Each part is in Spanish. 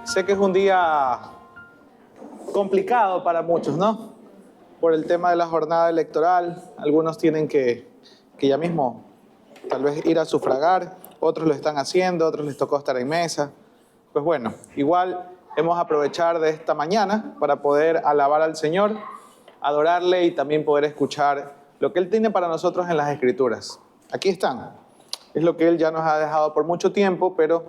Sé que es un día complicado para muchos, ¿no? Por el tema de la jornada electoral. Algunos tienen que ya mismo tal vez ir a sufragar, otros lo están haciendo, otros les tocó estar en mesa. Pues bueno, igual hemos aprovechar de esta mañana para poder alabar al Señor, adorarle y también poder escuchar lo que Él tiene para nosotros en las Escrituras. Aquí están. Es lo que Él ya nos ha dejado por mucho tiempo, pero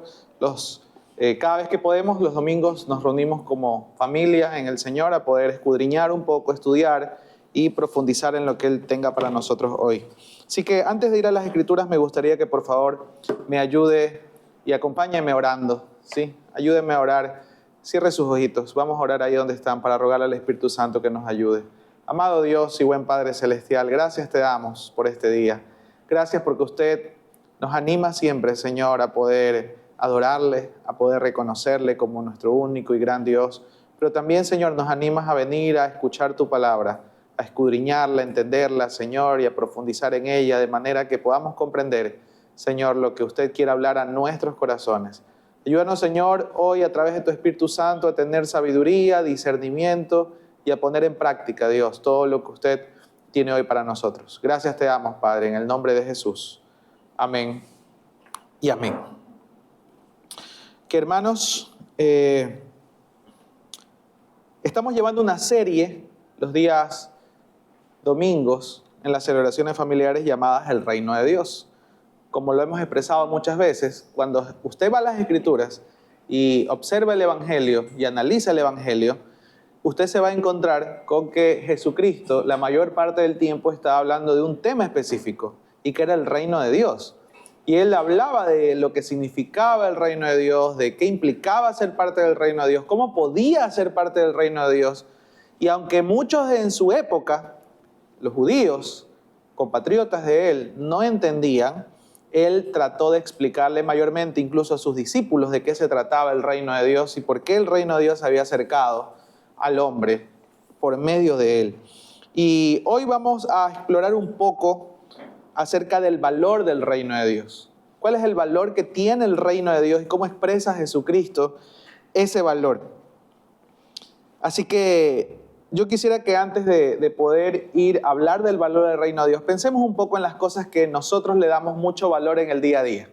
cada vez que podemos, los domingos nos reunimos como familia en el Señor a poder escudriñar un poco, estudiar y profundizar en lo que Él tenga para nosotros hoy. Así que antes de ir a las Escrituras, me gustaría que por favor me ayude y acompáñeme orando, ¿sí? Ayúdeme a orar. Cierre sus ojitos. Vamos a orar ahí donde están para rogarle al Espíritu Santo que nos ayude. Amado Dios y buen Padre Celestial, gracias te damos por este día. Gracias porque usted nos anima siempre, Señor, a poder adorarle, a poder reconocerle como nuestro único y gran Dios. Pero también, Señor, nos animas a venir a escuchar tu palabra, a escudriñarla, a entenderla, Señor, y a profundizar en ella de manera que podamos comprender, Señor, lo que usted quiere hablar a nuestros corazones. Ayúdanos, Señor, hoy a través de tu Espíritu Santo a tener sabiduría, discernimiento y a poner en práctica, Dios, todo lo que usted tiene hoy para nosotros. Gracias te damos, Padre, en el nombre de Jesús. Amén y amén. Que hermanos, estamos llevando una serie los días domingos en las celebraciones familiares llamadas El Reino de Dios. Como lo hemos expresado muchas veces, cuando usted va a las Escrituras y observa el Evangelio y analiza el Evangelio, usted se va a encontrar con que Jesucristo la mayor parte del tiempo está hablando de un tema específico y que era el reino de Dios. Y él hablaba de lo que significaba el reino de Dios, de qué implicaba ser parte del reino de Dios, cómo podía ser parte del reino de Dios. Y aunque muchos en su época, los judíos, compatriotas de él, no entendían, él trató de explicarle mayormente incluso a sus discípulos de qué se trataba el reino de Dios y por qué el reino de Dios se había acercado al hombre por medio de él. Y hoy vamos a explorar un poco acerca del valor del reino de Dios. ¿Cuál es el valor que tiene el reino de Dios y cómo expresa Jesucristo ese valor? Así que yo quisiera que antes de poder ir a hablar del valor del reino de Dios, pensemos un poco en las cosas que nosotros le damos mucho valor en el día a día.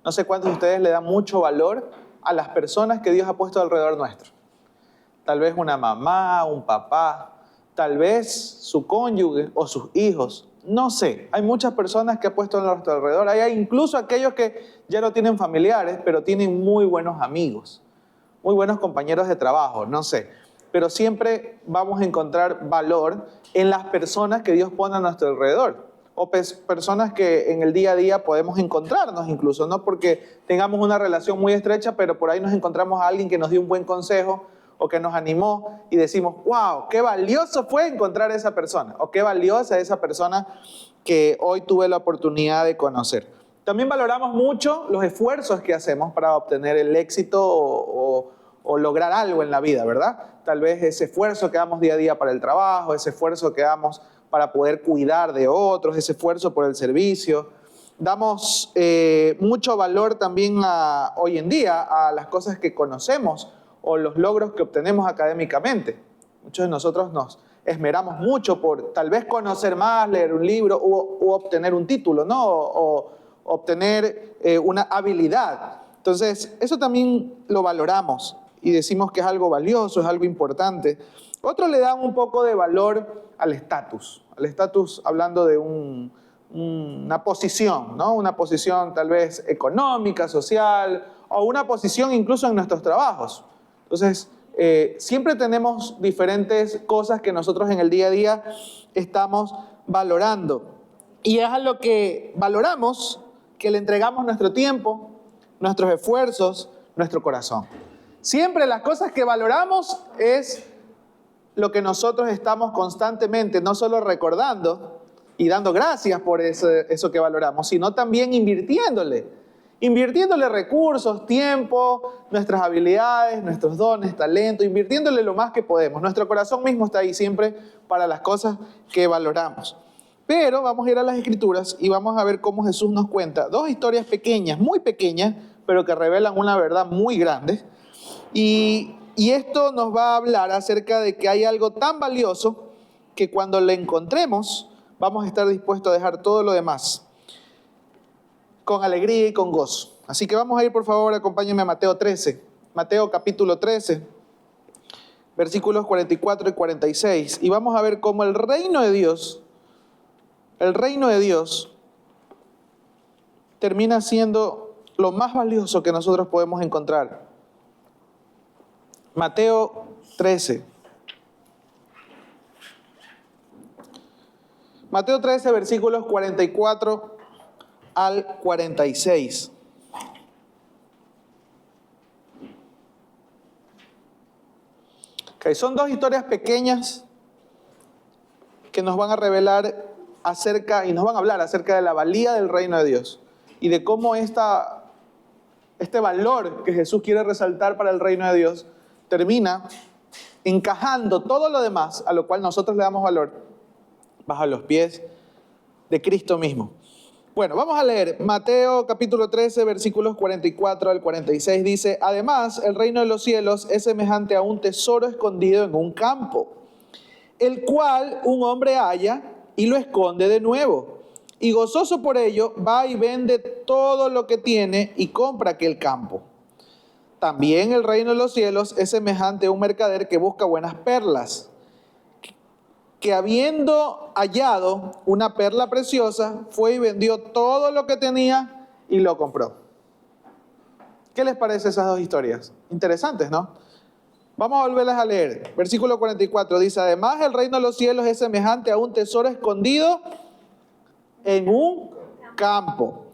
No sé cuántos de ustedes le dan mucho valor a las personas que Dios ha puesto alrededor nuestro. Tal vez una mamá, un papá, tal vez su cónyuge o sus hijos. No sé, hay muchas personas que ha puesto a nuestro alrededor. Hay incluso aquellos que ya no tienen familiares, pero tienen muy buenos amigos, muy buenos compañeros de trabajo, no sé. Pero siempre vamos a encontrar valor en las personas que Dios pone a nuestro alrededor. O personas que en el día a día podemos encontrarnos incluso, no porque tengamos una relación muy estrecha, pero por ahí nos encontramos a alguien que nos dio un buen consejo o que nos animó y decimos, wow, qué valioso fue encontrar a esa persona, o qué valiosa es esa persona que hoy tuve la oportunidad de conocer. También valoramos mucho los esfuerzos que hacemos para obtener el éxito o lograr algo en la vida, ¿verdad? Tal vez ese esfuerzo que damos día a día para el trabajo, ese esfuerzo que damos para poder cuidar de otros, ese esfuerzo por el servicio. Damos mucho valor también hoy en día a las cosas que conocemos o los logros que obtenemos académicamente. Muchos de nosotros nos esmeramos mucho por tal vez conocer más, leer un libro u obtener un título, ¿no? O obtener una habilidad. Entonces, eso también lo valoramos y decimos que es algo valioso, es algo importante. Otros le dan un poco de valor al estatus hablando de una posición, ¿no? Una posición tal vez económica, social, o una posición incluso en nuestros trabajos. Entonces, siempre tenemos diferentes cosas que nosotros en el día a día estamos valorando. Y es a lo que valoramos que le entregamos nuestro tiempo, nuestros esfuerzos, nuestro corazón. Siempre las cosas que valoramos es lo que nosotros estamos constantemente, no solo recordando y dando gracias por eso que valoramos, sino también invirtiéndole recursos, tiempo, nuestras habilidades, nuestros dones, talentos, invirtiéndole lo más que podemos. Nuestro corazón mismo está ahí siempre para las cosas que valoramos. Pero vamos a ir a las Escrituras y vamos a ver cómo Jesús nos cuenta dos historias pequeñas, muy pequeñas, pero que revelan una verdad muy grande. Y esto nos va a hablar acerca de que hay algo tan valioso que cuando lo encontremos vamos a estar dispuestos a dejar todo lo demás con alegría y con gozo. Así que vamos a ir, por favor, acompáñenme a Mateo 13. Mateo capítulo 13, versículos 44 y 46. Y vamos a ver cómo el reino de Dios termina siendo lo más valioso que nosotros podemos encontrar. Mateo 13. Mateo 13, versículos 44 al 46. Okay, son dos historias pequeñas que nos van a revelar y nos van a hablar acerca de la valía del reino de Dios y de cómo este valor que Jesús quiere resaltar para el reino de Dios termina encajando todo lo demás a lo cual nosotros le damos valor bajo los pies de Cristo mismo. Bueno, vamos a leer Mateo capítulo 13, versículos 44 al 46. Dice: además, el reino de los cielos es semejante a un tesoro escondido en un campo, el cual un hombre halla y lo esconde de nuevo. Y gozoso por ello, va y vende todo lo que tiene y compra aquel campo. También el reino de los cielos es semejante a un mercader que busca buenas perlas, que habiendo hallado una perla preciosa, fue y vendió todo lo que tenía y lo compró. ¿Qué les parece esas dos historias? Interesantes, ¿no? Vamos a volverlas a leer. Versículo 44 dice: además el reino de los cielos es semejante a un tesoro escondido en un campo,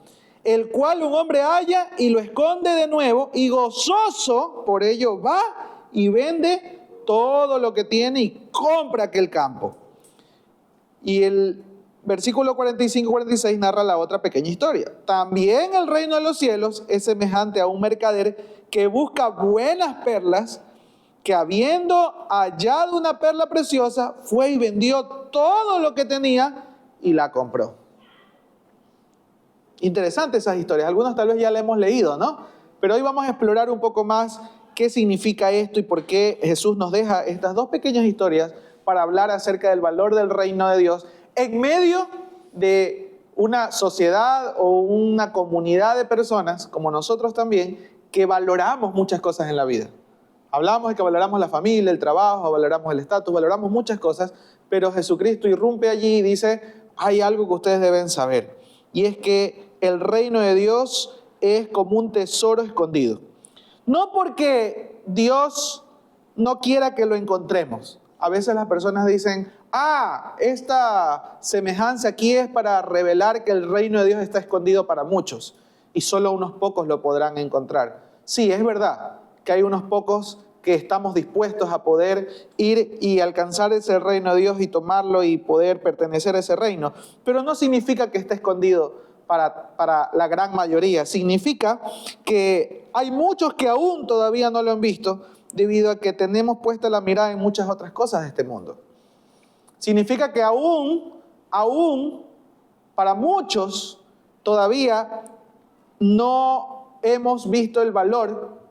el cual un hombre halla y lo esconde de nuevo, y gozoso por ello va y vende todo lo que tiene y compra aquel campo. Y el versículo 45-46 narra la otra pequeña historia. También el reino de los cielos es semejante a un mercader que busca buenas perlas, que habiendo hallado una perla preciosa, fue y vendió todo lo que tenía y la compró. Interesantes esas historias. Algunos tal vez ya la hemos leído, ¿no? Pero hoy vamos a explorar un poco más qué significa esto y por qué Jesús nos deja estas dos pequeñas historias para hablar acerca del valor del reino de Dios en medio de una sociedad o una comunidad de personas, como nosotros también, que valoramos muchas cosas en la vida. Hablamos de que valoramos la familia, el trabajo, valoramos el estatus, valoramos muchas cosas, pero Jesucristo irrumpe allí y dice: hay algo que ustedes deben saber, y es que el reino de Dios es como un tesoro escondido. No porque Dios no quiera que lo encontremos. A veces las personas dicen: esta semejanza aquí es para revelar que el reino de Dios está escondido para muchos y solo unos pocos lo podrán encontrar. Sí, es verdad que hay unos pocos que estamos dispuestos a poder ir y alcanzar ese reino de Dios y tomarlo y poder pertenecer a ese reino, pero no significa que esté escondido para la gran mayoría. Significa que hay muchos que aún todavía no lo han visto, debido a que tenemos puesta la mirada en muchas otras cosas de este mundo. Significa que aún, para muchos, todavía no hemos visto el valor,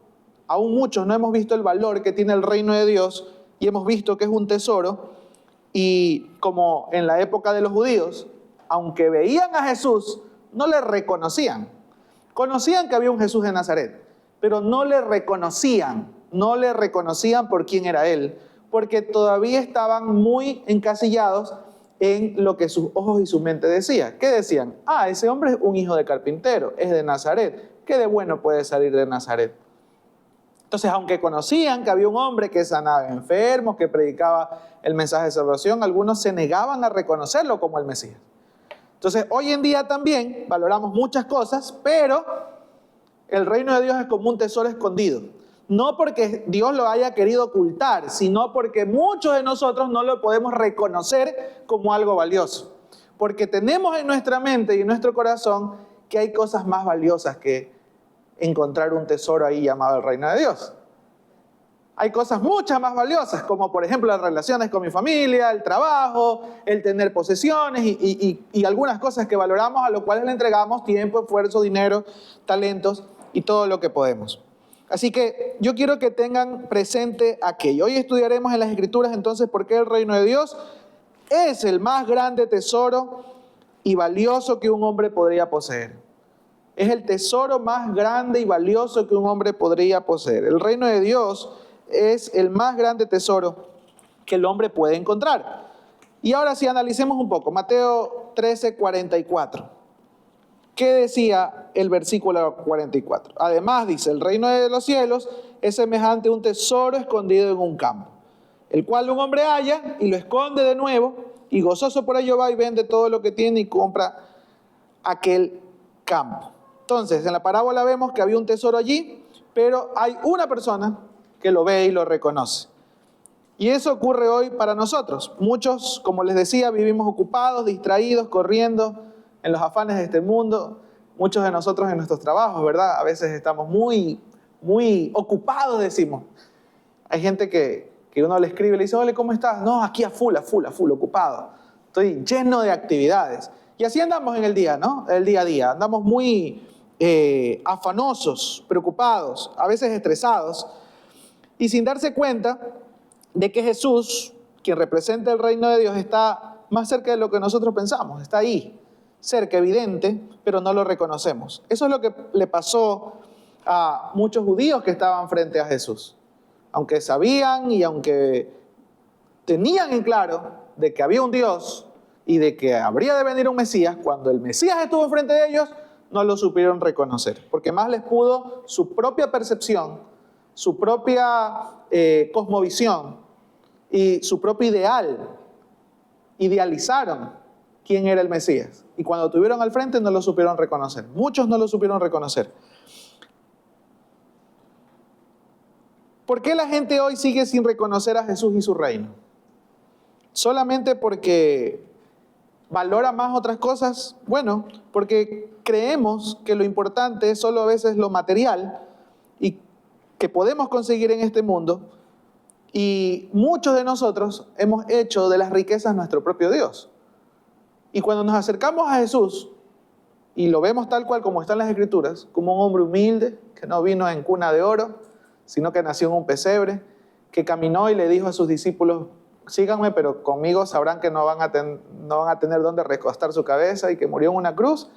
aún muchos no hemos visto el valor que tiene el reino de Dios y hemos visto que es un tesoro. Y como en la época de los judíos, aunque veían a Jesús, no le reconocían. Conocían que había un Jesús de Nazaret, pero no le reconocían por quién era Él, porque todavía estaban muy encasillados en lo que sus ojos y su mente decían. ¿Qué decían? Ese hombre es un hijo de carpintero, es de Nazaret. ¿Qué de bueno puede salir de Nazaret? Entonces, aunque conocían que había un hombre que sanaba enfermos, que predicaba el mensaje de salvación, algunos se negaban a reconocerlo como el Mesías. Entonces, hoy en día también valoramos muchas cosas, pero el reino de Dios es como un tesoro escondido. No porque Dios lo haya querido ocultar, sino porque muchos de nosotros no lo podemos reconocer como algo valioso. Porque tenemos en nuestra mente y en nuestro corazón que hay cosas más valiosas que encontrar un tesoro ahí llamado el reino de Dios. Hay cosas muchas más valiosas, como por ejemplo las relaciones con mi familia, el trabajo, el tener posesiones y algunas cosas que valoramos, a lo cual le entregamos tiempo, esfuerzo, dinero, talentos y todo lo que podemos. Así que yo quiero que tengan presente aquello. Hoy estudiaremos en las Escrituras entonces por qué el reino de Dios es el más grande tesoro y valioso que un hombre podría poseer. Es el tesoro más grande y valioso que un hombre podría poseer. El reino de Dios es el más grande tesoro que el hombre puede encontrar. Y ahora sí, analicemos un poco. Mateo 13:44. ¿Qué decía el versículo 44? Además dice, el reino de los cielos es semejante a un tesoro escondido en un campo, el cual un hombre halla y lo esconde de nuevo, y gozoso por ello va y vende todo lo que tiene y compra aquel campo. Entonces, en la parábola vemos que había un tesoro allí, pero hay una persona que lo ve y lo reconoce. Y eso ocurre hoy para nosotros. Muchos, como les decía, vivimos ocupados, distraídos, corriendo en los afanes de este mundo. Muchos de nosotros en nuestros trabajos, ¿verdad? A veces estamos muy ocupados, decimos. Hay gente que uno le escribe y le dice, hola, ¿cómo estás? No, aquí a full, ocupado. Estoy lleno de actividades. Y así andamos en el día, ¿no? El día a día. Andamos muy afanosos, preocupados, a veces estresados. Y sin darse cuenta de que Jesús, quien representa el reino de Dios, está más cerca de lo que nosotros pensamos. Está ahí, cerca, evidente, pero no lo reconocemos. Eso es lo que le pasó a muchos judíos que estaban frente a Jesús. Aunque sabían y aunque tenían en claro de que había un Dios y de que habría de venir un Mesías, cuando el Mesías estuvo frente de ellos, no lo supieron reconocer, porque más les pudo su propia percepción, su propia cosmovisión y su propio ideal. Idealizaron quién era el Mesías. Y cuando tuvieron al frente no lo supieron reconocer. Muchos no lo supieron reconocer. ¿Por qué la gente hoy sigue sin reconocer a Jesús y su reino? ¿Solamente porque valora más otras cosas? Bueno, porque creemos que lo importante es solo a veces lo material y que podemos conseguir en este mundo. Y muchos de nosotros hemos hecho de las riquezas nuestro propio Dios. Y cuando nos acercamos a Jesús y lo vemos tal cual como está en las Escrituras, como un hombre humilde que no vino en cuna de oro, sino que nació en un pesebre, que caminó y le dijo a sus discípulos, síganme, pero conmigo sabrán que no van a tener dónde recostar su cabeza, y que murió en una cruz,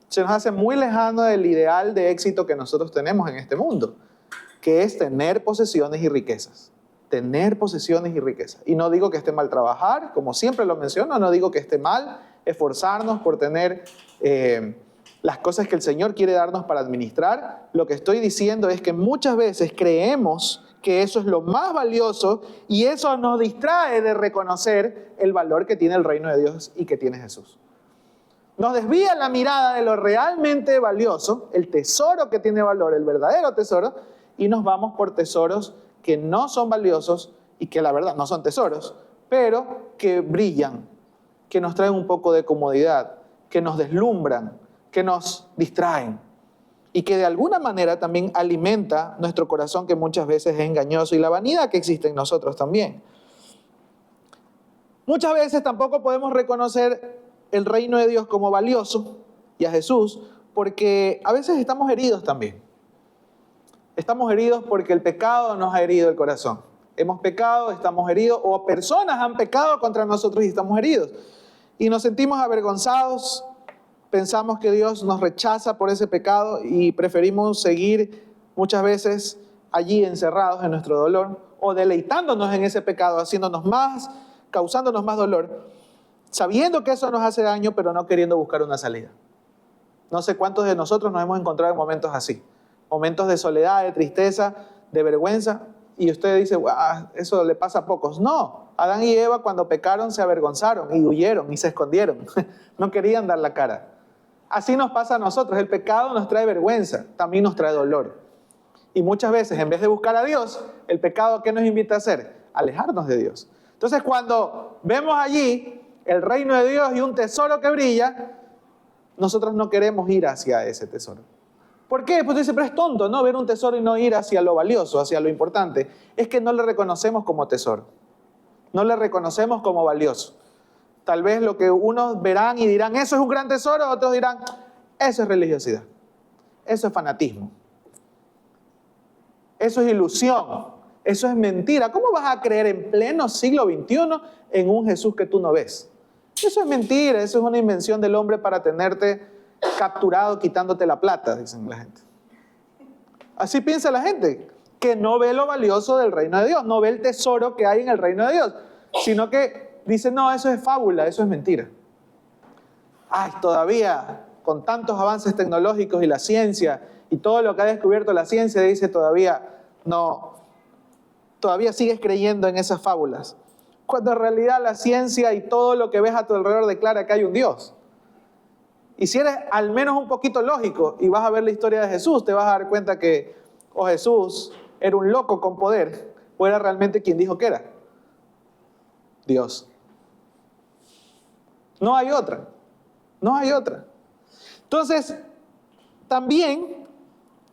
se nos hace muy lejano del ideal de éxito que nosotros tenemos en este mundo, que es tener posesiones y riquezas. Tener posesiones y riquezas. Y no digo que esté mal trabajar, como siempre lo menciono, no digo que esté mal esforzarnos por tener las cosas que el Señor quiere darnos para administrar. Lo que estoy diciendo es que muchas veces creemos que eso es lo más valioso y eso nos distrae de reconocer el valor que tiene el reino de Dios y que tiene Jesús. Nos desvía la mirada de lo realmente valioso, el tesoro que tiene valor, el verdadero tesoro, y nos vamos por tesoros que no son valiosos y que la verdad no son tesoros, pero que brillan, que nos traen un poco de comodidad, que nos deslumbran, que nos distraen y que de alguna manera también alimenta nuestro corazón, que muchas veces es engañoso, y la vanidad que existe en nosotros también. Muchas veces tampoco podemos reconocer el reino de Dios como valioso y a Jesús porque a veces estamos heridos también. Estamos heridos porque el pecado nos ha herido el corazón. Hemos pecado, estamos heridos, o personas han pecado contra nosotros y estamos heridos. Y nos sentimos avergonzados, pensamos que Dios nos rechaza por ese pecado y preferimos seguir muchas veces allí encerrados en nuestro dolor o deleitándonos en ese pecado, causándonos más dolor, sabiendo que eso nos hace daño, pero no queriendo buscar una salida. No sé cuántos de nosotros nos hemos encontrado en momentos así. Momentos de soledad, de tristeza, de vergüenza, y usted dice, eso le pasa a pocos. No, Adán y Eva cuando pecaron se avergonzaron y huyeron y se escondieron. No querían dar la cara. Así nos pasa a nosotros. El pecado nos trae vergüenza, también nos trae dolor. Y muchas veces, en vez de buscar a Dios, el pecado, ¿qué nos invita a hacer? Alejarnos de Dios. Entonces, cuando vemos allí el reino de Dios y un tesoro que brilla, nosotros no queremos ir hacia ese tesoro. ¿Por qué? Pues dice, pero es tonto, ¿no? Ver un tesoro y no ir hacia lo valioso, hacia lo importante. Es que no le reconocemos como tesoro. No le reconocemos como valioso. Tal vez lo que unos verán y dirán, eso es un gran tesoro, otros dirán, eso es religiosidad. Eso es fanatismo. Eso es ilusión, eso es mentira. ¿Cómo vas a creer en pleno siglo XXI en un Jesús que tú no ves? Eso es mentira, eso es una invención del hombre para tenerte capturado quitándote la plata, dicen la gente. Así piensa la gente, que no ve lo valioso del reino de Dios, no ve el tesoro que hay en el reino de Dios, sino que dice, no, eso es fábula, eso es mentira. Ay, todavía, con tantos avances tecnológicos y la ciencia, y todo lo que ha descubierto la ciencia, dice todavía, no, todavía sigues creyendo en esas fábulas. Cuando en realidad la ciencia y todo lo que ves a tu alrededor declara que hay un Dios. Y si eres al menos un poquito lógico y vas a ver la historia de Jesús, te vas a dar cuenta que Jesús era un loco con poder, o era realmente quien dijo que era. Dios. No hay otra. No hay otra. Entonces, también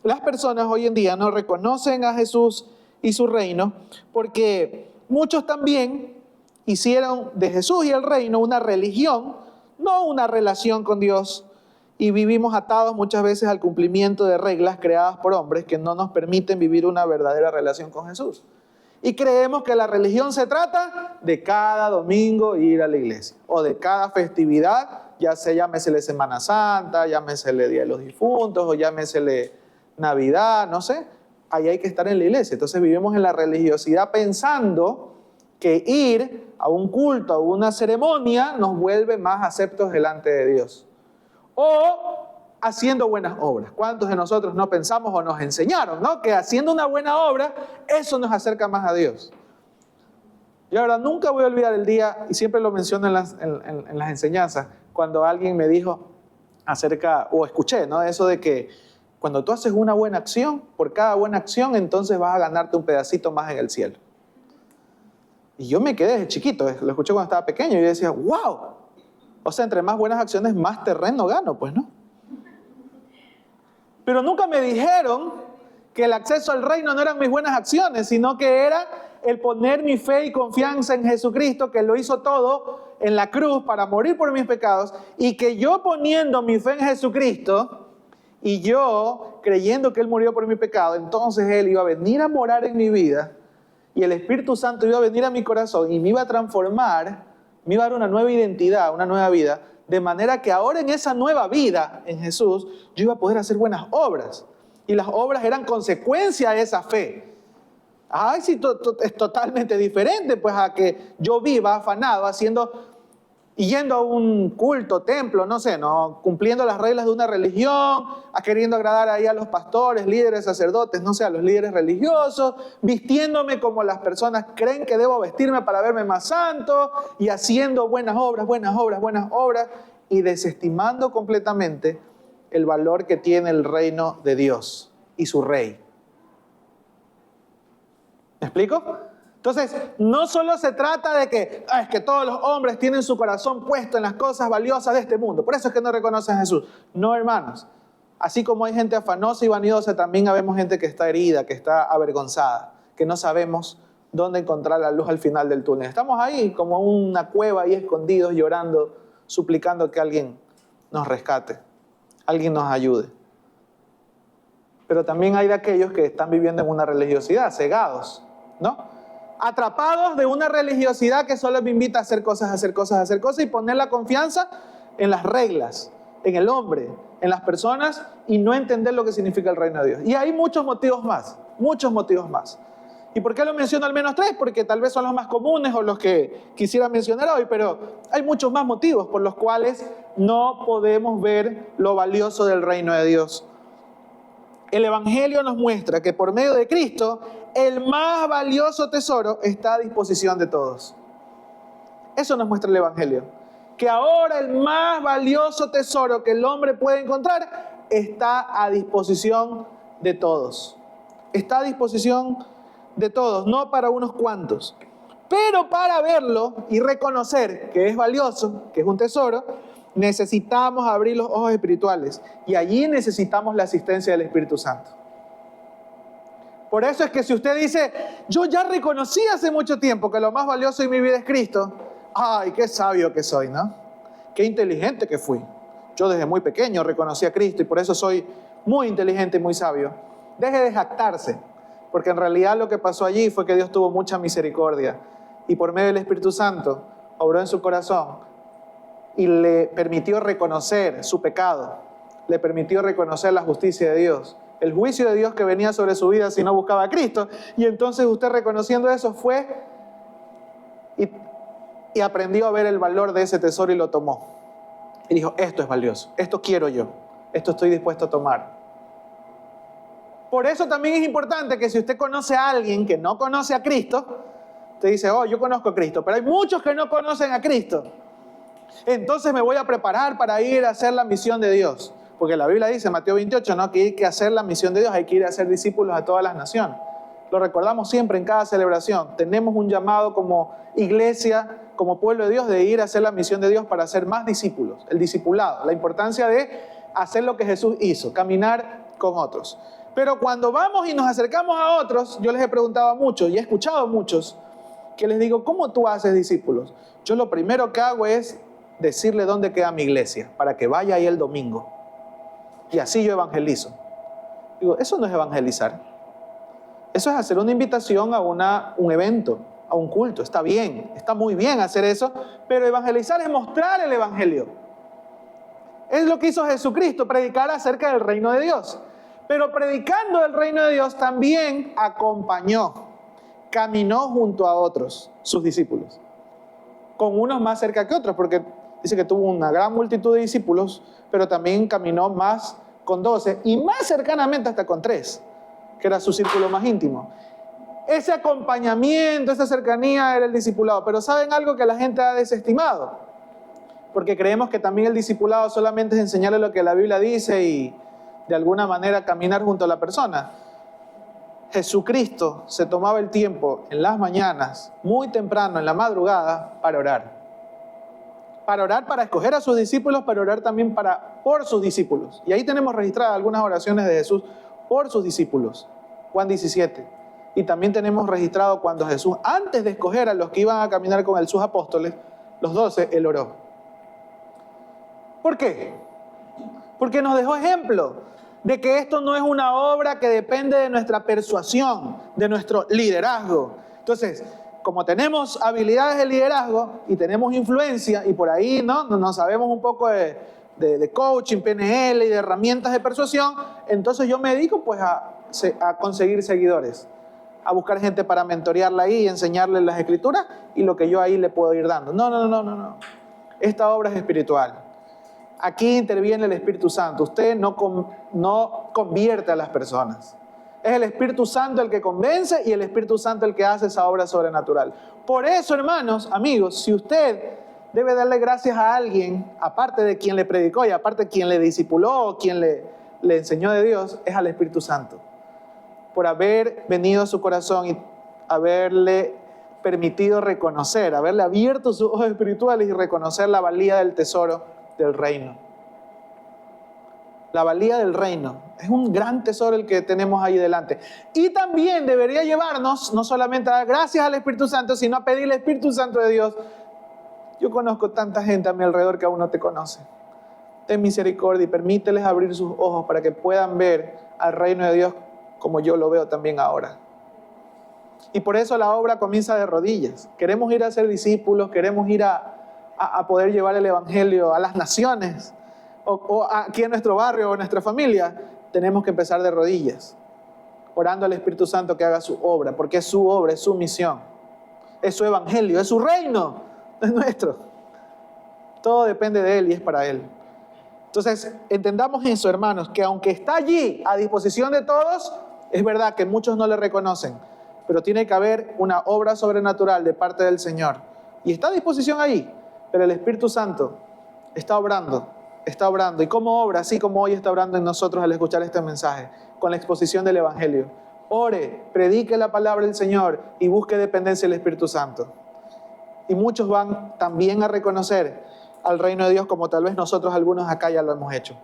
las personas hoy en día no reconocen a Jesús y su reino, porque muchos también hicieron de Jesús y el reino una religión, no una relación con Dios, y vivimos atados muchas veces al cumplimiento de reglas creadas por hombres que no nos permiten vivir una verdadera relación con Jesús. Y creemos que la religión se trata de cada domingo ir a la iglesia, o de cada festividad, ya sea llámesele Semana Santa, llámesele Día de los Difuntos, o llámesele Navidad, no sé, ahí hay que estar en la iglesia. Entonces vivimos en la religiosidad pensando que ir a un culto, a una ceremonia, nos vuelve más aceptos delante de Dios. O haciendo buenas obras. ¿Cuántos de nosotros no pensamos o nos enseñaron, ¿no? Que haciendo una buena obra, eso nos acerca más a Dios? Yo ahora nunca voy a olvidar el día, y siempre lo menciono en las enseñanzas, cuando alguien me dijo acerca, o escuché, ¿no? Eso de que cuando tú haces una buena acción, por cada buena acción, entonces vas a ganarte un pedacito más en el cielo. Y yo me quedé desde chiquito, lo escuché cuando estaba pequeño, y yo decía, wow, o sea, entre más buenas acciones, más terreno gano, pues, ¿no? Pero nunca me dijeron que el acceso al reino no eran mis buenas acciones, sino que era el poner mi fe y confianza en Jesucristo, que lo hizo todo en la cruz para morir por mis pecados, y que yo poniendo mi fe en Jesucristo y yo creyendo que Él murió por mi pecado, entonces Él iba a venir a morar en mi vida y el Espíritu Santo iba a venir a mi corazón y me iba a transformar, me iba a dar una nueva identidad, una nueva vida, de manera que ahora en esa nueva vida en Jesús yo iba a poder hacer buenas obras, y las obras eran consecuencia de esa fe. Ay, sí, es totalmente diferente pues a que yo viva afanado haciendo y yendo a un culto, templo, no sé, no, cumpliendo las reglas de una religión, a queriendo agradar ahí a los pastores, líderes, sacerdotes, no sé, a los líderes religiosos, vistiéndome como las personas creen que debo vestirme para verme más santo, y haciendo buenas obras, y desestimando completamente el valor que tiene el reino de Dios y su rey. ¿Me explico? Entonces, no solo se trata de que es que todos los hombres tienen su corazón puesto en las cosas valiosas de este mundo, por eso es que no reconocen a Jesús. No, hermanos. Así como hay gente afanosa y vanidosa, también habemos gente que está herida, que está avergonzada, que no sabemos dónde encontrar la luz al final del túnel. Estamos ahí como en una cueva, ahí escondidos, llorando, suplicando que alguien nos rescate, alguien nos ayude. Pero también hay de aquellos que están viviendo en una religiosidad, cegados, ¿no? Atrapados de una religiosidad que solo me invita a hacer cosas, y poner la confianza en las reglas, en el hombre, en las personas, y no entender lo que significa el reino de Dios. Y hay muchos motivos más. ¿Y por qué lo menciono al menos 3? Porque tal vez son los más comunes o los que quisiera mencionar hoy, pero hay muchos más motivos por los cuales no podemos ver lo valioso del reino de Dios. El Evangelio nos muestra que por medio de Cristo, el más valioso tesoro está a disposición de todos. Eso nos muestra el Evangelio. Que ahora el más valioso tesoro que el hombre puede encontrar está a disposición de todos. Está a disposición de todos, no para unos cuantos. Pero para verlo y reconocer que es valioso, que es un tesoro, necesitamos abrir los ojos espirituales, y allí necesitamos la asistencia del Espíritu Santo. Por eso es que si usted dice, yo ya reconocí hace mucho tiempo que lo más valioso en mi vida es Cristo, ay, qué sabio que soy, ¿no? Qué inteligente que fui. Yo desde muy pequeño reconocí a Cristo y por eso soy muy inteligente y muy sabio. Deje de jactarse, porque en realidad lo que pasó allí fue que Dios tuvo mucha misericordia y por medio del Espíritu Santo obró en su corazón y le permitió reconocer su pecado, le permitió reconocer la justicia de Dios, el juicio de Dios que venía sobre su vida si no buscaba a Cristo. Y entonces usted, reconociendo eso, fue y aprendió a ver el valor de ese tesoro y lo tomó. Y dijo, esto es valioso, esto quiero yo, esto estoy dispuesto a tomar. Por eso también es importante que si usted conoce a alguien que no conoce a Cristo, usted dice, oh, yo conozco a Cristo, pero hay muchos que no conocen a Cristo. Entonces me voy a preparar para ir a hacer la misión de Dios. Porque la Biblia dice, Mateo 28, ¿no?, que hay que hacer la misión de Dios, hay que ir a hacer discípulos a todas las naciones. Lo recordamos siempre en cada celebración. Tenemos un llamado como iglesia, como pueblo de Dios, de ir a hacer la misión de Dios para hacer más discípulos. El discipulado, la importancia de hacer lo que Jesús hizo, caminar con otros. Pero cuando vamos y nos acercamos a otros, yo les he preguntado a muchos y he escuchado a muchos que les digo, ¿cómo tú haces discípulos? Yo lo primero que hago es decirle dónde queda mi iglesia, para que vaya ahí el domingo. Y así yo evangelizo. Digo, eso no es evangelizar. Eso es hacer una invitación a un evento, a un culto. Está bien, está muy bien hacer eso, pero evangelizar es mostrar el evangelio. Es lo que hizo Jesucristo, predicar acerca del reino de Dios. Pero predicando el reino de Dios también acompañó, caminó junto a otros, sus discípulos. Con unos más cerca que otros, porque dice que tuvo una gran multitud de discípulos, pero también caminó más con 12 y más cercanamente hasta con 3, que era su círculo más íntimo. Ese acompañamiento, esa cercanía era el discipulado. Pero ¿saben algo que la gente ha desestimado? Porque creemos que también el discipulado solamente es enseñarle lo que la Biblia dice y de alguna manera caminar junto a la persona. Jesucristo se tomaba el tiempo en las mañanas, muy temprano, en la madrugada, para orar. Para orar, para escoger a sus discípulos, para orar también por sus discípulos. Y ahí tenemos registradas algunas oraciones de Jesús por sus discípulos. Juan 17. Y también tenemos registrado cuando Jesús, antes de escoger a los que iban a caminar con él, sus apóstoles, los 12, él oró. ¿Por qué? Porque nos dejó ejemplo de que esto no es una obra que depende de nuestra persuasión, de nuestro liderazgo. Entonces, como tenemos habilidades de liderazgo y tenemos influencia y por ahí no sabemos un poco de coaching, PNL y de herramientas de persuasión, entonces yo me dedico pues a conseguir seguidores, a buscar gente para mentorearla ahí y enseñarle las escrituras y lo que yo ahí le puedo ir dando. No. Esta obra es espiritual. Aquí interviene el Espíritu Santo. Usted no convierte a las personas. Es el Espíritu Santo el que convence y el Espíritu Santo el que hace esa obra sobrenatural. Por eso, hermanos, amigos, si usted debe darle gracias a alguien, aparte de quien le predicó y aparte de quien le discipuló o quien le enseñó de Dios, es al Espíritu Santo. Por haber venido a su corazón y haberle permitido reconocer, haberle abierto sus ojos espirituales y reconocer la valía del tesoro del reino. La valía del reino. Es un gran tesoro el que tenemos ahí delante. Y también debería llevarnos no solamente a dar gracias al Espíritu Santo, sino a pedirle al Espíritu Santo de Dios. Yo conozco tanta gente a mi alrededor que aún no te conoce. Ten misericordia y permíteles abrir sus ojos para que puedan ver al reino de Dios como yo lo veo también ahora. Y por eso la obra comienza de rodillas. Queremos ir a ser discípulos, queremos ir a poder llevar el evangelio a las naciones o aquí en nuestro barrio o en nuestra familia. Tenemos que empezar de rodillas, orando al Espíritu Santo que haga su obra, porque es su obra, es su misión, es su evangelio, es su reino, no es nuestro. Todo depende de Él y es para Él. Entonces, entendamos eso, hermanos, que aunque está allí a disposición de todos, es verdad que muchos no le reconocen, pero tiene que haber una obra sobrenatural de parte del Señor. Y está a disposición ahí, pero el Espíritu Santo está obrando. ¿Y cómo obra? Así como hoy está obrando en nosotros al escuchar este mensaje, con la exposición del Evangelio. Ore, predique la palabra del Señor y busque dependencia del Espíritu Santo. Y muchos van también a reconocer al reino de Dios como tal vez nosotros algunos acá ya lo hemos hecho.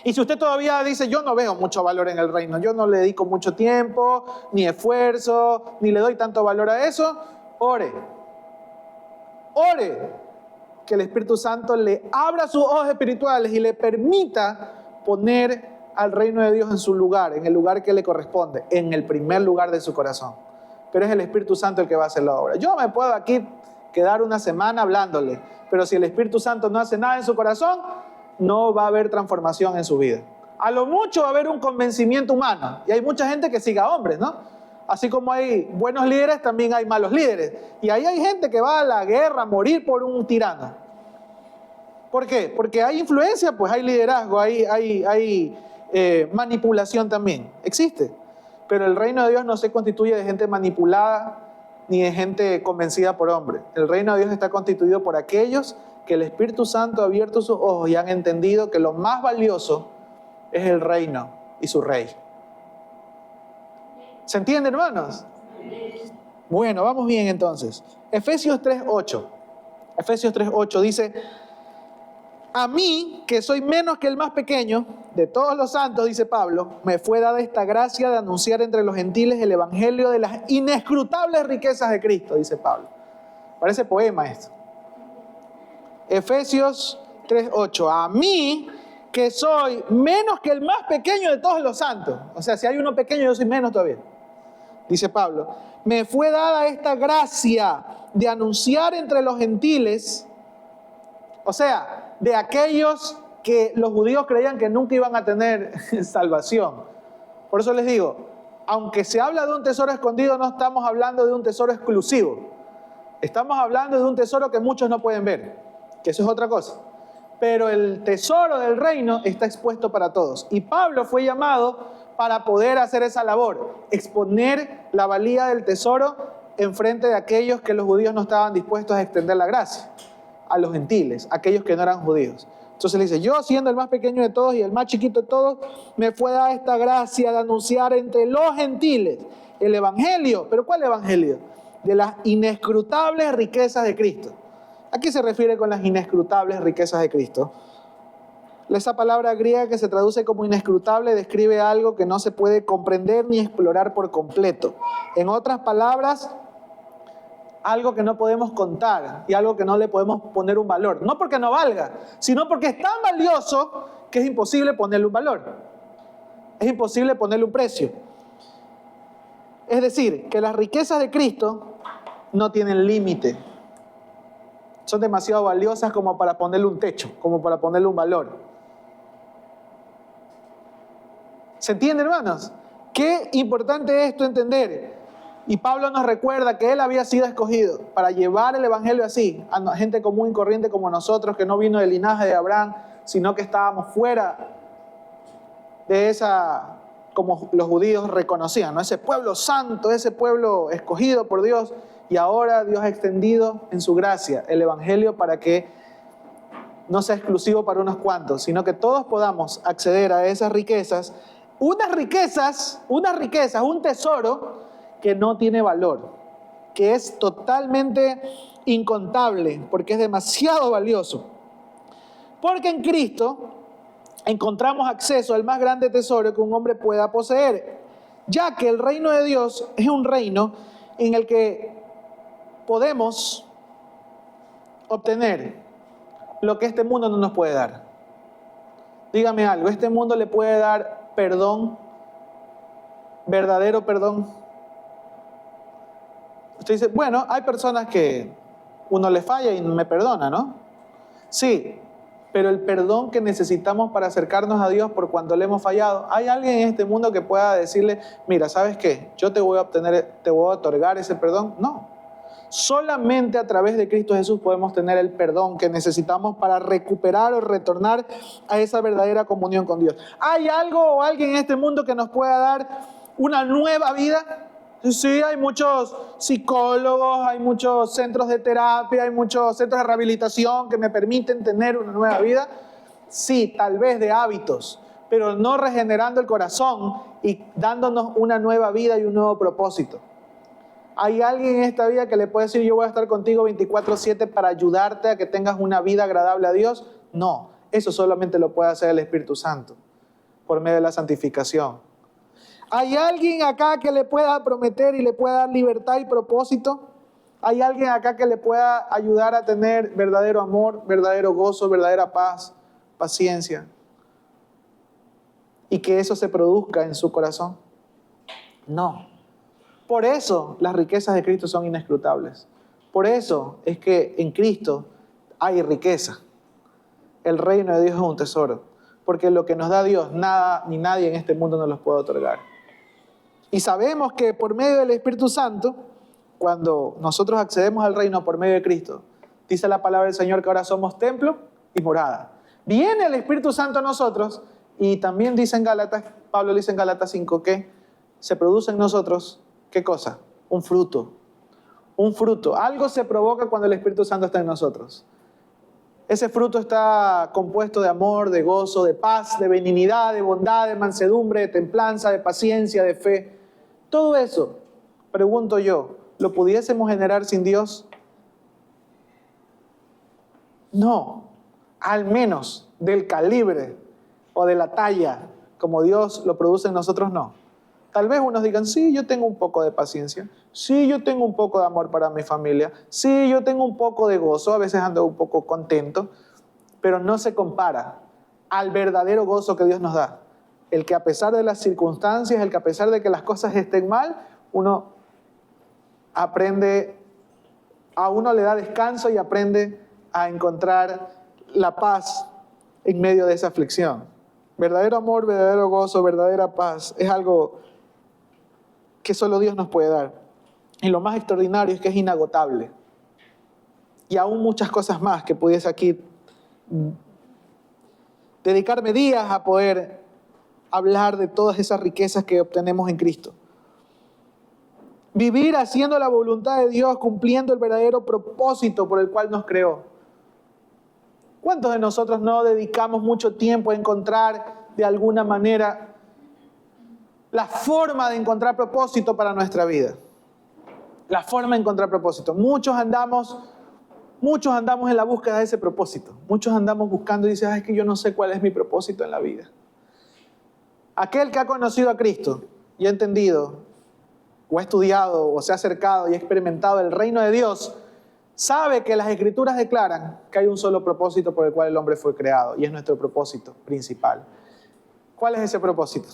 Y si usted todavía dice, yo no veo mucho valor en el reino, yo no le dedico mucho tiempo, ni esfuerzo, ni le doy tanto valor a eso, ore. Que el Espíritu Santo le abra sus ojos espirituales y le permita poner al reino de Dios en su lugar, en el lugar que le corresponde, en el primer lugar de su corazón. Pero es el Espíritu Santo el que va a hacer la obra. Yo me puedo aquí quedar una semana hablándole, pero si el Espíritu Santo no hace nada en su corazón, no va a haber transformación en su vida. A lo mucho va a haber un convencimiento humano, y hay mucha gente que siga a hombres, ¿no? Así como hay buenos líderes, también hay malos líderes. Y ahí hay gente que va a la guerra a morir por un tirano. ¿Por qué? Porque hay influencia, pues hay liderazgo, hay manipulación también. Existe. Pero el reino de Dios no se constituye de gente manipulada ni de gente convencida por hombres. El reino de Dios está constituido por aquellos que el Espíritu Santo ha abierto sus ojos y han entendido que lo más valioso es el reino y su rey. ¿Se entiende, hermanos? Bueno, vamos bien entonces. Efesios 3:8. Efesios 3:8 dice: a mí, que soy menos que el más pequeño de todos los santos, dice Pablo, me fue dada esta gracia de anunciar entre los gentiles el evangelio de las inescrutables riquezas de Cristo, dice Pablo. Parece poema esto. Efesios 3:8. A mí, que soy menos que el más pequeño de todos los santos. O sea, si hay uno pequeño, yo soy menos todavía. Dice Pablo, me fue dada esta gracia de anunciar entre los gentiles, o sea, de aquellos que los judíos creían que nunca iban a tener salvación. Por eso les digo, aunque se habla de un tesoro escondido, no estamos hablando de un tesoro exclusivo. Estamos hablando de un tesoro que muchos no pueden ver, que eso es otra cosa. Pero el tesoro del reino está expuesto para todos. Y Pablo fue llamado para poder hacer esa labor, exponer la valía del tesoro en frente de aquellos que los judíos no estaban dispuestos a extender la gracia, a los gentiles, aquellos que no eran judíos. Entonces le dice, yo siendo el más pequeño de todos y el más chiquito de todos, me fue dada esta gracia de anunciar entre los gentiles el evangelio. ¿Pero cuál evangelio? De las inescrutables riquezas de Cristo. ¿A qué se refiere con las inescrutables riquezas de Cristo? Esa palabra griega que se traduce como inescrutable describe algo que no se puede comprender ni explorar por completo. En otras palabras, algo que no podemos contar y algo que no le podemos poner un valor. No porque no valga, sino porque es tan valioso que es imposible ponerle un valor. Es imposible ponerle un precio. Es decir, que las riquezas de Cristo no tienen límite. Son demasiado valiosas como para ponerle un techo, como para ponerle un valor. ¿Se entiende, hermanos? Qué importante es esto entender. Y Pablo nos recuerda que él había sido escogido para llevar el evangelio así, a gente común y corriente como nosotros, que no vino del linaje de Abraham, sino que estábamos fuera de esa, como los judíos reconocían, ¿no? Ese pueblo santo, ese pueblo escogido por Dios. Y ahora Dios ha extendido en su gracia el evangelio para que no sea exclusivo para unos cuantos, sino que todos podamos acceder a esas riquezas. Unas riquezas, un tesoro que no tiene valor, que es totalmente incontable, porque es demasiado valioso. Porque en Cristo encontramos acceso al más grande tesoro que un hombre pueda poseer, ya que el reino de Dios es un reino en el que podemos obtener lo que este mundo no nos puede dar. Dígame algo, ¿este mundo le puede dar perdón, verdadero perdón? Usted dice, bueno, hay personas que uno le falla y me perdona, ¿no? Sí, pero el perdón que necesitamos para acercarnos a Dios por cuando le hemos fallado, ¿hay alguien en este mundo que pueda decirle, mira, ¿sabes qué? Yo te voy a otorgar ese perdón? No. Solamente a través de Cristo Jesús podemos tener el perdón que necesitamos para recuperar o retornar a esa verdadera comunión con Dios. ¿Hay algo o alguien en este mundo que nos pueda dar una nueva vida? Sí, hay muchos psicólogos, hay muchos centros de terapia, hay muchos centros de rehabilitación que me permiten tener una nueva vida. Sí, tal vez de hábitos, pero no regenerando el corazón y dándonos una nueva vida y un nuevo propósito. ¿Hay alguien en esta vida que le puede decir, yo voy a estar contigo 24/7 para ayudarte a que tengas una vida agradable a Dios? No, eso solamente lo puede hacer el Espíritu Santo, por medio de la santificación. ¿Hay alguien acá que le pueda prometer y le pueda dar libertad y propósito? ¿Hay alguien acá que le pueda ayudar a tener verdadero amor, verdadero gozo, verdadera paz, paciencia? y que eso se produzca en su corazón? No. Por eso las riquezas de Cristo son inescrutables. Por eso es que en Cristo hay riqueza. El reino de Dios es un tesoro. Porque lo que nos da Dios, nada ni nadie en este mundo nos los puede otorgar. Y sabemos que por medio del Espíritu Santo, cuando nosotros accedemos al reino por medio de Cristo, dice la palabra del Señor que ahora somos templo y morada. Viene el Espíritu Santo a nosotros y también dice en Gálatas, Pablo dice en Gálatas 5 que se produce en nosotros, ¿qué cosa? Un fruto. Un fruto. Algo se provoca cuando el Espíritu Santo está en nosotros. Ese fruto está compuesto de amor, de gozo, de paz, de benignidad, de bondad, de mansedumbre, de templanza, de paciencia, de fe. Todo eso, pregunto yo, ¿lo pudiésemos generar sin Dios? No, al menos del calibre o de la talla como Dios lo produce en nosotros, no. Tal vez unos digan, sí, yo tengo un poco de paciencia, sí, yo tengo un poco de amor para mi familia, sí, yo tengo un poco de gozo, a veces ando un poco contento, pero no se compara al verdadero gozo que Dios nos da. El que a pesar de las circunstancias, el que a pesar de que las cosas estén mal, uno aprende, a uno le da descanso y aprende a encontrar la paz en medio de esa aflicción. Verdadero amor, verdadero gozo, verdadera paz, es algo que solo Dios nos puede dar. Y lo más extraordinario es que es inagotable. Y aún muchas cosas más que pudiese aquí dedicarme días a poder hablar de todas esas riquezas que obtenemos en Cristo. Vivir haciendo la voluntad de Dios, cumpliendo el verdadero propósito por el cual nos creó. ¿Cuántos de nosotros no dedicamos mucho tiempo a encontrar de alguna manera la forma de encontrar propósito para nuestra vida? La forma de encontrar propósito. Muchos andamos en la búsqueda de ese propósito. Muchos andamos buscando y dicen, es que yo no sé cuál es mi propósito en la vida. Aquel que ha conocido a Cristo y ha entendido, o ha estudiado, o se ha acercado y ha experimentado el reino de Dios, sabe que las Escrituras declaran que hay un solo propósito por el cual el hombre fue creado, y es nuestro propósito principal. ¿Cuál es ese propósito?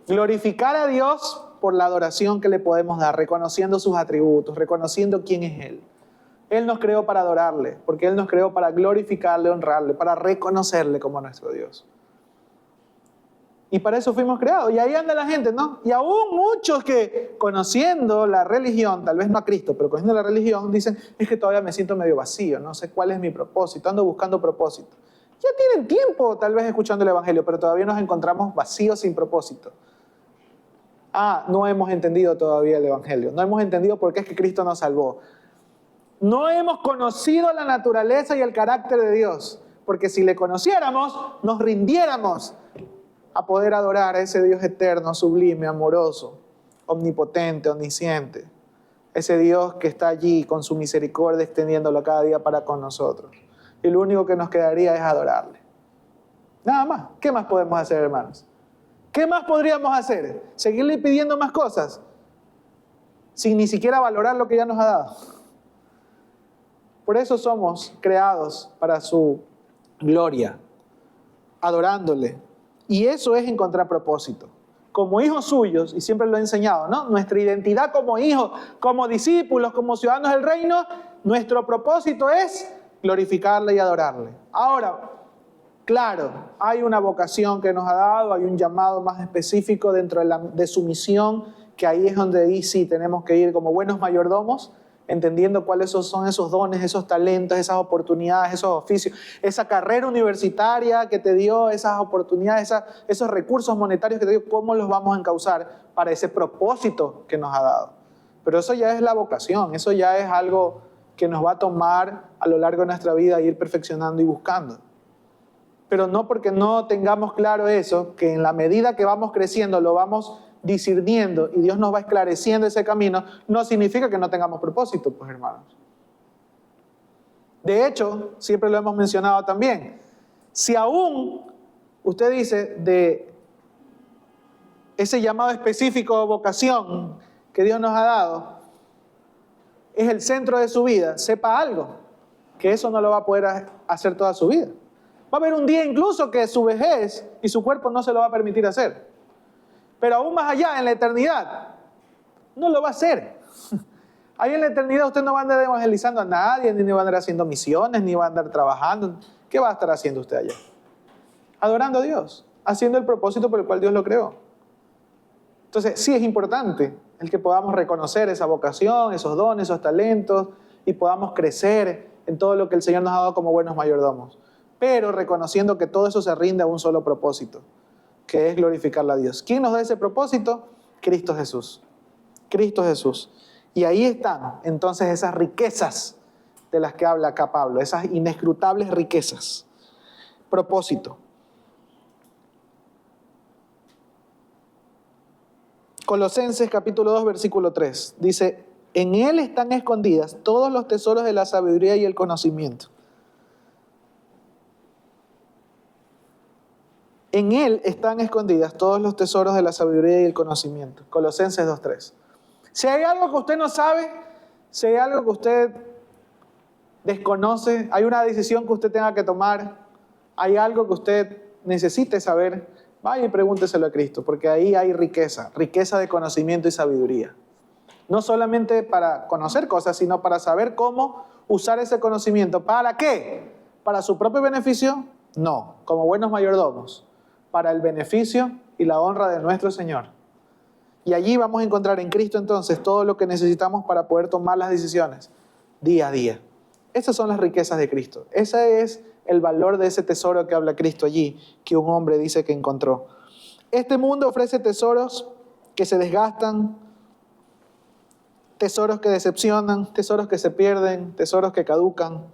Glorificar a Dios por la adoración que le podemos dar, reconociendo sus atributos, reconociendo quién es Él. Él nos creó para adorarle, porque Él nos creó para glorificarle, honrarle, para reconocerle como nuestro Dios. Y para eso fuimos creados. Y ahí anda la gente, ¿no? Y aún muchos que conociendo la religión, tal vez no a Cristo, pero conociendo la religión, dicen, es que todavía me siento medio vacío, no sé cuál es mi propósito, ando buscando propósito. Ya tienen tiempo tal vez escuchando el Evangelio, pero todavía nos encontramos vacíos sin propósito. No hemos entendido todavía el Evangelio. No hemos entendido por qué es que Cristo nos salvó. No hemos conocido la naturaleza y el carácter de Dios. Porque si le conociéramos, nos rindiéramos a poder adorar a ese Dios eterno, sublime, amoroso, omnipotente, omnisciente. Ese Dios que está allí con su misericordia extendiéndolo cada día para con nosotros. Y lo único que nos quedaría es adorarle. Nada más. ¿Qué más podemos hacer, hermanos? ¿Qué más podríamos hacer? ¿Seguirle pidiendo más cosas? Sin ni siquiera valorar lo que ya nos ha dado. Por eso somos creados para su gloria, adorándole. Y eso es encontrar propósito. Como hijos suyos, y siempre lo he enseñado, ¿no? Nuestra identidad como hijos, como discípulos, como ciudadanos del reino, nuestro propósito es glorificarle y adorarle. Ahora, claro, hay una vocación que nos ha dado, hay un llamado más específico dentro de su misión, que ahí es donde sí tenemos que ir como buenos mayordomos, entendiendo cuáles son esos dones, esos talentos, esas oportunidades, esos oficios, esa carrera universitaria que te dio, esas oportunidades, esos recursos monetarios que te dio, cómo los vamos a encauzar para ese propósito que nos ha dado. Pero eso ya es la vocación, eso ya es algo que nos va a tomar a lo largo de nuestra vida ir perfeccionando y buscando. Pero no porque no tengamos claro eso, que en la medida que vamos creciendo lo vamos discerniendo y Dios nos va esclareciendo ese camino, no significa que no tengamos propósito, pues hermanos. De hecho, siempre lo hemos mencionado también, si aún usted dice de ese llamado específico de vocación que Dios nos ha dado, es el centro de su vida, sepa algo, que eso no lo va a poder hacer toda su vida. Va a haber un día incluso que su vejez y su cuerpo no se lo va a permitir hacer. Pero aún más allá, en la eternidad, no lo va a hacer. Ahí en la eternidad usted no va a andar evangelizando a nadie, ni va a andar haciendo misiones, ni va a andar trabajando. ¿Qué va a estar haciendo usted allá? Adorando a Dios, haciendo el propósito por el cual Dios lo creó. Entonces, sí es importante el que podamos reconocer esa vocación, esos dones, esos talentos, y podamos crecer en todo lo que el Señor nos ha dado como buenos mayordomos. Pero reconociendo que todo eso se rinde a un solo propósito, que es glorificarle a Dios. ¿Quién nos da ese propósito? Cristo Jesús. Cristo Jesús. Y ahí están entonces esas riquezas de las que habla acá Pablo, esas inescrutables riquezas. Propósito. Colosenses capítulo 2, versículo 3. Dice, en Él están escondidas todos los tesoros de la sabiduría y el conocimiento. En Él están escondidas todos los tesoros de la sabiduría y el conocimiento. Colosenses 2, 3. Si hay algo que usted no sabe, si hay algo que usted desconoce, hay una decisión que usted tenga que tomar, hay algo que usted necesite saber, vaya y pregúnteselo a Cristo, porque ahí hay riqueza, riqueza de conocimiento y sabiduría. No solamente para conocer cosas, sino para saber cómo usar ese conocimiento. ¿Para qué? ¿Para su propio beneficio? No, como buenos mayordomos, para el beneficio y la honra de nuestro Señor. Y allí vamos a encontrar en Cristo entonces todo lo que necesitamos para poder tomar las decisiones día a día. Esas son las riquezas de Cristo. Ese es el valor de ese tesoro que habla Cristo allí, que un hombre dice que encontró. Este mundo ofrece tesoros que se desgastan, tesoros que decepcionan, tesoros que se pierden, tesoros que caducan.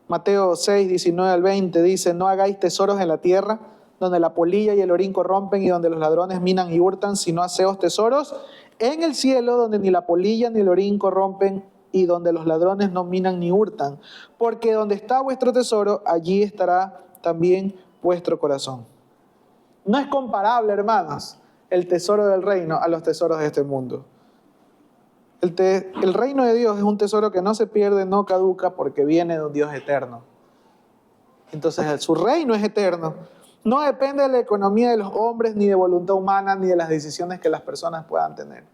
Mateo 6, 19 al 20 dice, no hagáis tesoros en la tierra, donde la polilla y el orín corrompen y donde los ladrones minan y hurtan, sino haceos tesoros en el cielo, donde ni la polilla ni el orín corrompen y donde los ladrones no minan ni hurtan. Porque donde está vuestro tesoro, allí estará también vuestro corazón. No es comparable, hermanos, el tesoro del reino a los tesoros de este mundo. El reino de Dios es un tesoro que no se pierde, no caduca, porque viene de un Dios eterno. Entonces, su reino es eterno. No depende de la economía de los hombres, ni de voluntad humana, ni de las decisiones que las personas puedan tener.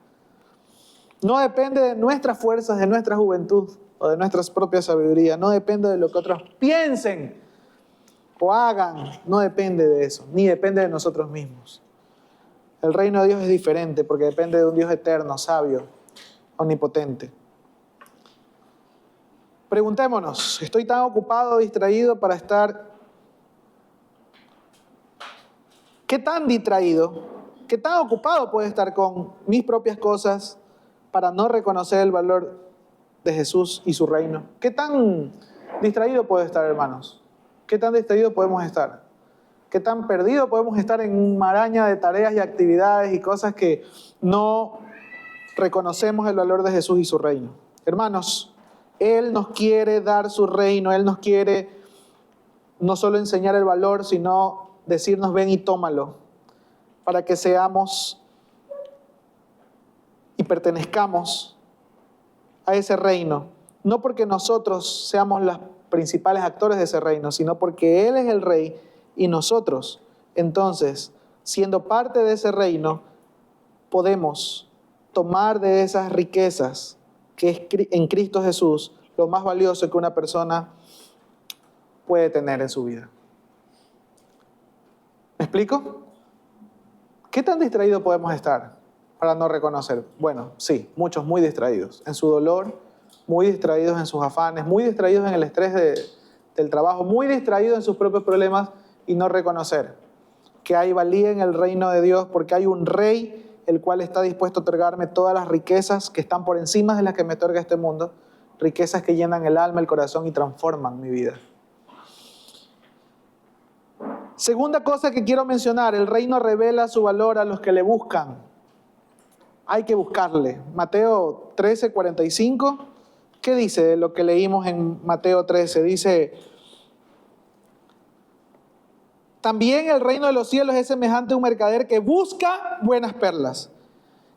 No depende de nuestras fuerzas, de nuestra juventud o de nuestra propia sabiduría. No depende de lo que otros piensen o hagan. No depende de eso, ni depende de nosotros mismos. El reino de Dios es diferente porque depende de un Dios eterno, sabio, omnipotente. Preguntémonos, ¿estoy tan ocupado, distraído para estar... ¿Qué tan distraído, qué tan ocupado puedo estar con mis propias cosas para no reconocer el valor de Jesús y su reino? ¿Qué tan distraído puedo estar, hermanos? ¿Qué tan distraído podemos estar? ¿Qué tan perdido podemos estar en una maraña de tareas y actividades y cosas que no reconocemos el valor de Jesús y su reino? Hermanos, Él nos quiere dar su reino, Él nos quiere no solo enseñar el valor, sino decirnos ven y tómalo, para que seamos y pertenezcamos a ese reino, no porque nosotros seamos los principales actores de ese reino, sino porque Él es el Rey y nosotros, entonces, siendo parte de ese reino, podemos tomar de esas riquezas que es en Cristo Jesús lo más valioso que una persona puede tener en su vida. ¿Me explico? ¿Qué tan distraído podemos estar para no reconocer? Bueno, sí, muchos muy distraídos en su dolor, muy distraídos en sus afanes, muy distraídos en el estrés del trabajo, muy distraídos en sus propios problemas y no reconocer que hay valía en el reino de Dios porque hay un Rey el cual está dispuesto a otorgarme todas las riquezas que están por encima de las que me otorga este mundo, riquezas que llenan el alma, el corazón y transforman mi vida. Segunda cosa que quiero mencionar, el reino revela su valor a los que le buscan. Hay que buscarle. Mateo 13, 45, ¿qué dice de lo que leímos en Mateo 13? Dice, también el reino de los cielos es semejante a un mercader que busca buenas perlas,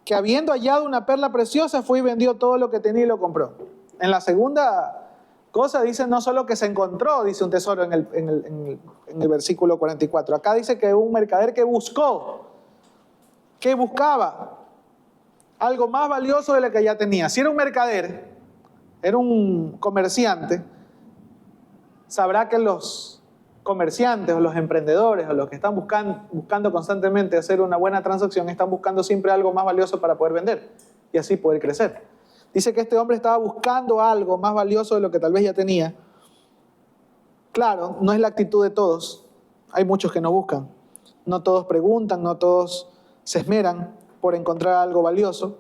que habiendo hallado una perla preciosa fue y vendió todo lo que tenía y lo compró. En la segunda cosa, dice no solo que se encontró, dice un tesoro en el versículo 44. Acá dice que un mercader que buscó, que buscaba algo más valioso de lo que ya tenía. Si era un mercader, era un comerciante, sabrá que los comerciantes o los emprendedores o los que están buscando constantemente hacer una buena transacción están buscando siempre algo más valioso para poder vender y así poder crecer. Dice que este hombre estaba buscando algo más valioso de lo que tal vez ya tenía. Claro, no es la actitud de todos. Hay muchos que no buscan. No todos preguntan, no todos se esmeran por encontrar algo valioso.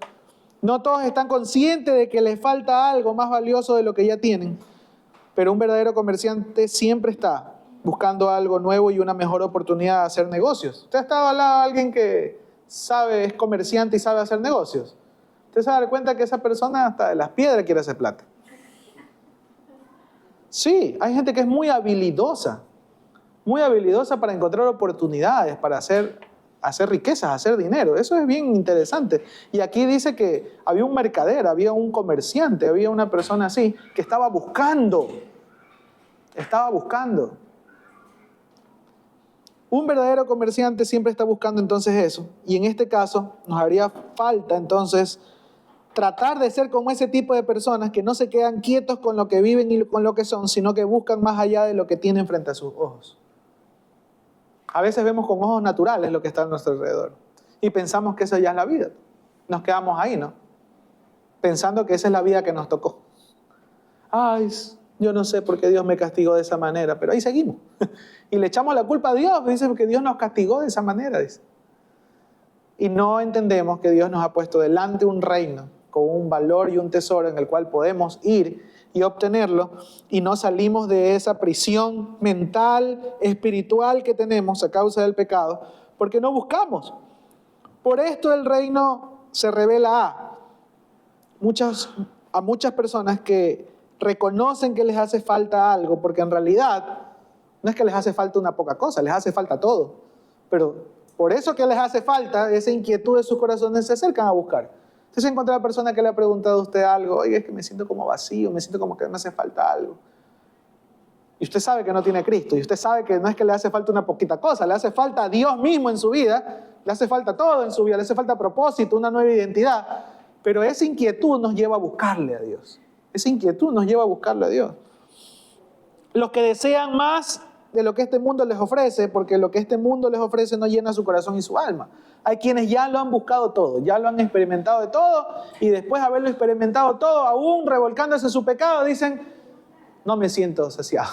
No todos están conscientes de que les falta algo más valioso de lo que ya tienen. Pero un verdadero comerciante siempre está buscando algo nuevo y una mejor oportunidad de hacer negocios. ¿Usted ha estado al lado de alguien que es comerciante y sabe hacer negocios? Usted se va a dar cuenta que esa persona hasta de las piedras quiere hacer plata. Sí, hay gente que es muy habilidosa para encontrar oportunidades, para hacer riquezas, hacer dinero. Eso es bien interesante. Y aquí dice que había un mercader, había un comerciante, había una persona así que estaba buscando. Un verdadero comerciante siempre está buscando entonces eso. Y en este caso nos haría falta entonces tratar de ser como ese tipo de personas que no se quedan quietos con lo que viven y con lo que son, sino que buscan más allá de lo que tienen frente a sus ojos. A veces vemos con ojos naturales lo que está a nuestro alrededor y pensamos que esa ya es la vida. Nos quedamos ahí, ¿no? Pensando que esa es la vida que nos tocó. Ay, yo no sé por qué Dios me castigó de esa manera, pero ahí seguimos. Y le echamos la culpa a Dios, dice, porque Dios nos castigó de esa manera, dice. Y no entendemos que Dios nos ha puesto delante un reino con un valor y un tesoro en el cual podemos ir y obtenerlo, y no salimos de esa prisión mental, espiritual que tenemos a causa del pecado, porque no buscamos. Por esto el reino se revela a muchas personas que reconocen que les hace falta algo, porque en realidad no es que les hace falta una poca cosa, les hace falta todo. Pero por eso que les hace falta, esa inquietud de sus corazones, se acercan a buscar. Usted se encuentra una persona que le ha preguntado a usted algo, oye, es que me siento como vacío, me siento como que me hace falta algo. Y usted sabe que no tiene a Cristo, y usted sabe que no es que le hace falta una poquita cosa, le hace falta a Dios mismo en su vida, le hace falta todo en su vida, le hace falta propósito, una nueva identidad. Pero esa inquietud nos lleva a buscarle a Dios. Esa inquietud nos lleva a buscarle a Dios. Los que desean más de lo que este mundo les ofrece, porque lo que este mundo les ofrece no llena su corazón y su alma. Hay quienes ya lo han buscado todo, ya lo han experimentado de todo, y después de haberlo experimentado todo, aún revolcándose en su pecado, dicen, no me siento saciado,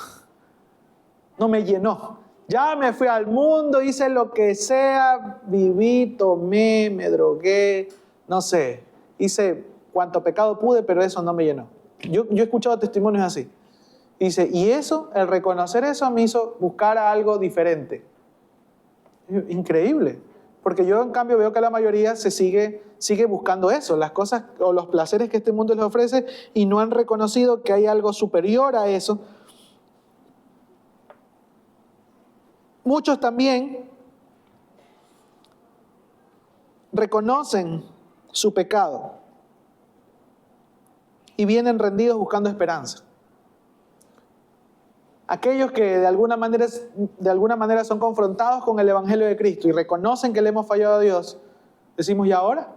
no me llenó. Ya me fui al mundo, hice lo que sea, viví, tomé, me drogué, no sé, hice cuanto pecado pude, pero eso no me llenó. Yo he escuchado testimonios así. Dice, y eso, el reconocer eso me hizo buscar a algo diferente. Increíble. Porque yo en cambio veo que la mayoría sigue buscando eso, las cosas o los placeres que este mundo les ofrece, y no han reconocido que hay algo superior a eso. Muchos también reconocen su pecado y vienen rendidos buscando esperanza. Aquellos que de alguna manera son confrontados con el Evangelio de Cristo y reconocen que le hemos fallado a Dios, decimos, ¿y ahora?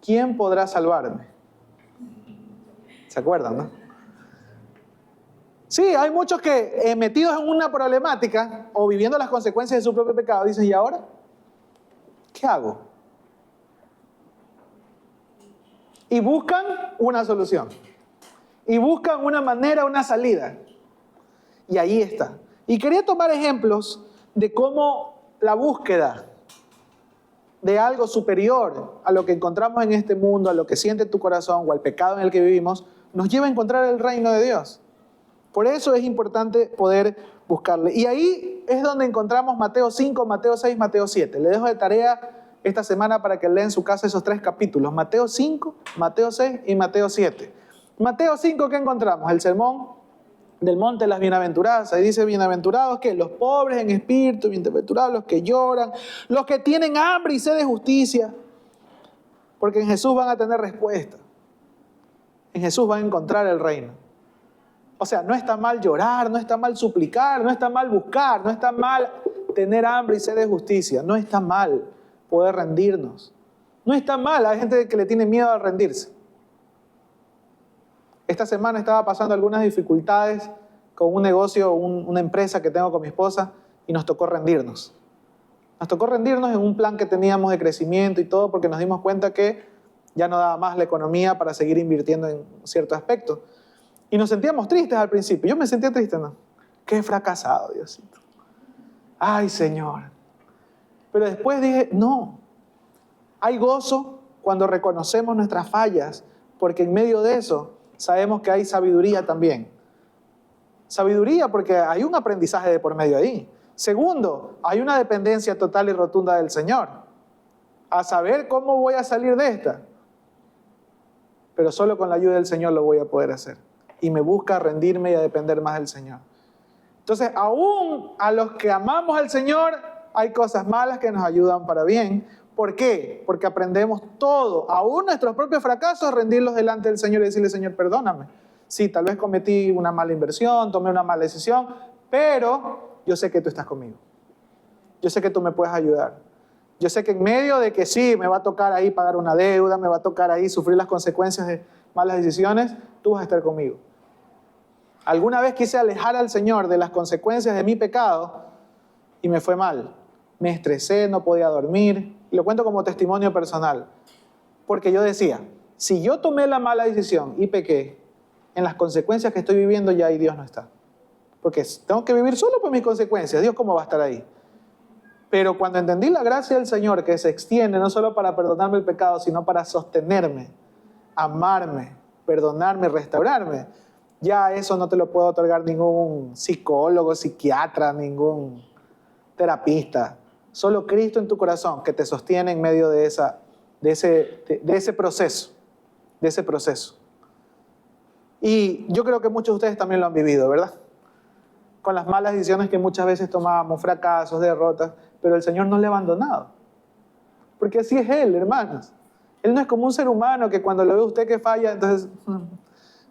¿Quién podrá salvarme? ¿Se acuerdan, no? Sí, hay muchos que metidos en una problemática o viviendo las consecuencias de su propio pecado, dicen, ¿y ahora? ¿Qué hago? Y buscan una solución. Y buscan una manera, una salida. Y ahí está. Y quería tomar ejemplos de cómo la búsqueda de algo superior a lo que encontramos en este mundo, a lo que siente tu corazón o al pecado en el que vivimos, nos lleva a encontrar el reino de Dios. Por eso es importante poder buscarle. Y ahí es donde encontramos Mateo 5, Mateo 6, Mateo 7. Le dejo de tarea esta semana para que lea en su casa esos 3 capítulos. Mateo 5, Mateo 6 y Mateo 7. Mateo 5, ¿qué encontramos? El sermón del monte de las bienaventuradas. Ahí dice, bienaventurados que los pobres en espíritu, bienaventurados los que lloran, los que tienen hambre y sed de justicia, porque en Jesús van a tener respuesta. En Jesús van a encontrar el reino. O sea, no está mal llorar, no está mal suplicar, no está mal buscar, no está mal tener hambre y sed de justicia. No está mal poder rendirnos. No está mal, hay gente que le tiene miedo a rendirse. Esta semana estaba pasando algunas dificultades con un negocio, una empresa que tengo con mi esposa, y nos tocó rendirnos. Nos tocó rendirnos en un plan que teníamos de crecimiento y todo, porque nos dimos cuenta que ya no daba más la economía para seguir invirtiendo en ciertos aspectos. Y nos sentíamos tristes al principio. Yo me sentía triste, ¿no? Qué fracasado, Diosito. Ay, Señor. Pero después dije, no. Hay gozo cuando reconocemos nuestras fallas, porque en medio de eso sabemos que hay sabiduría también. Sabiduría porque hay un aprendizaje de por medio ahí. Segundo, hay una dependencia total y rotunda del Señor. A saber cómo voy a salir de esta. Pero solo con la ayuda del Señor lo voy a poder hacer. Y me busca rendirme y a depender más del Señor. Entonces, aún a los que amamos al Señor, hay cosas malas que nos ayudan para bien. ¿Por qué? Porque aprendemos todo, aún nuestros propios fracasos, rendirlos delante del Señor y decirle, Señor, perdóname. Sí, tal vez cometí una mala inversión, tomé una mala decisión, pero yo sé que tú estás conmigo. Yo sé que tú me puedes ayudar. Yo sé que en medio de que sí, me va a tocar ahí pagar una deuda, me va a tocar ahí sufrir las consecuencias de malas decisiones, tú vas a estar conmigo. Alguna vez quise alejar al Señor de las consecuencias de mi pecado y me fue mal. Me estresé, no podía dormir. Y lo cuento como testimonio personal. Porque yo decía, si yo tomé la mala decisión y pequé, en las consecuencias que estoy viviendo ya ahí Dios no está. Porque tengo que vivir solo por mis consecuencias. Dios, ¿cómo va a estar ahí? Pero cuando entendí la gracia del Señor, que se extiende no solo para perdonarme el pecado, sino para sostenerme, amarme, perdonarme, restaurarme, ya eso no te lo puede otorgar ningún psicólogo, psiquiatra, ningún terapista. Solo Cristo en tu corazón que te sostiene en medio de ese proceso. Y yo creo que muchos de ustedes también lo han vivido, ¿verdad? Con las malas decisiones que muchas veces tomábamos, fracasos, derrotas, pero el Señor no le ha abandonado. Porque así es Él, hermanos. Él no es como un ser humano que cuando lo ve usted que falla, entonces,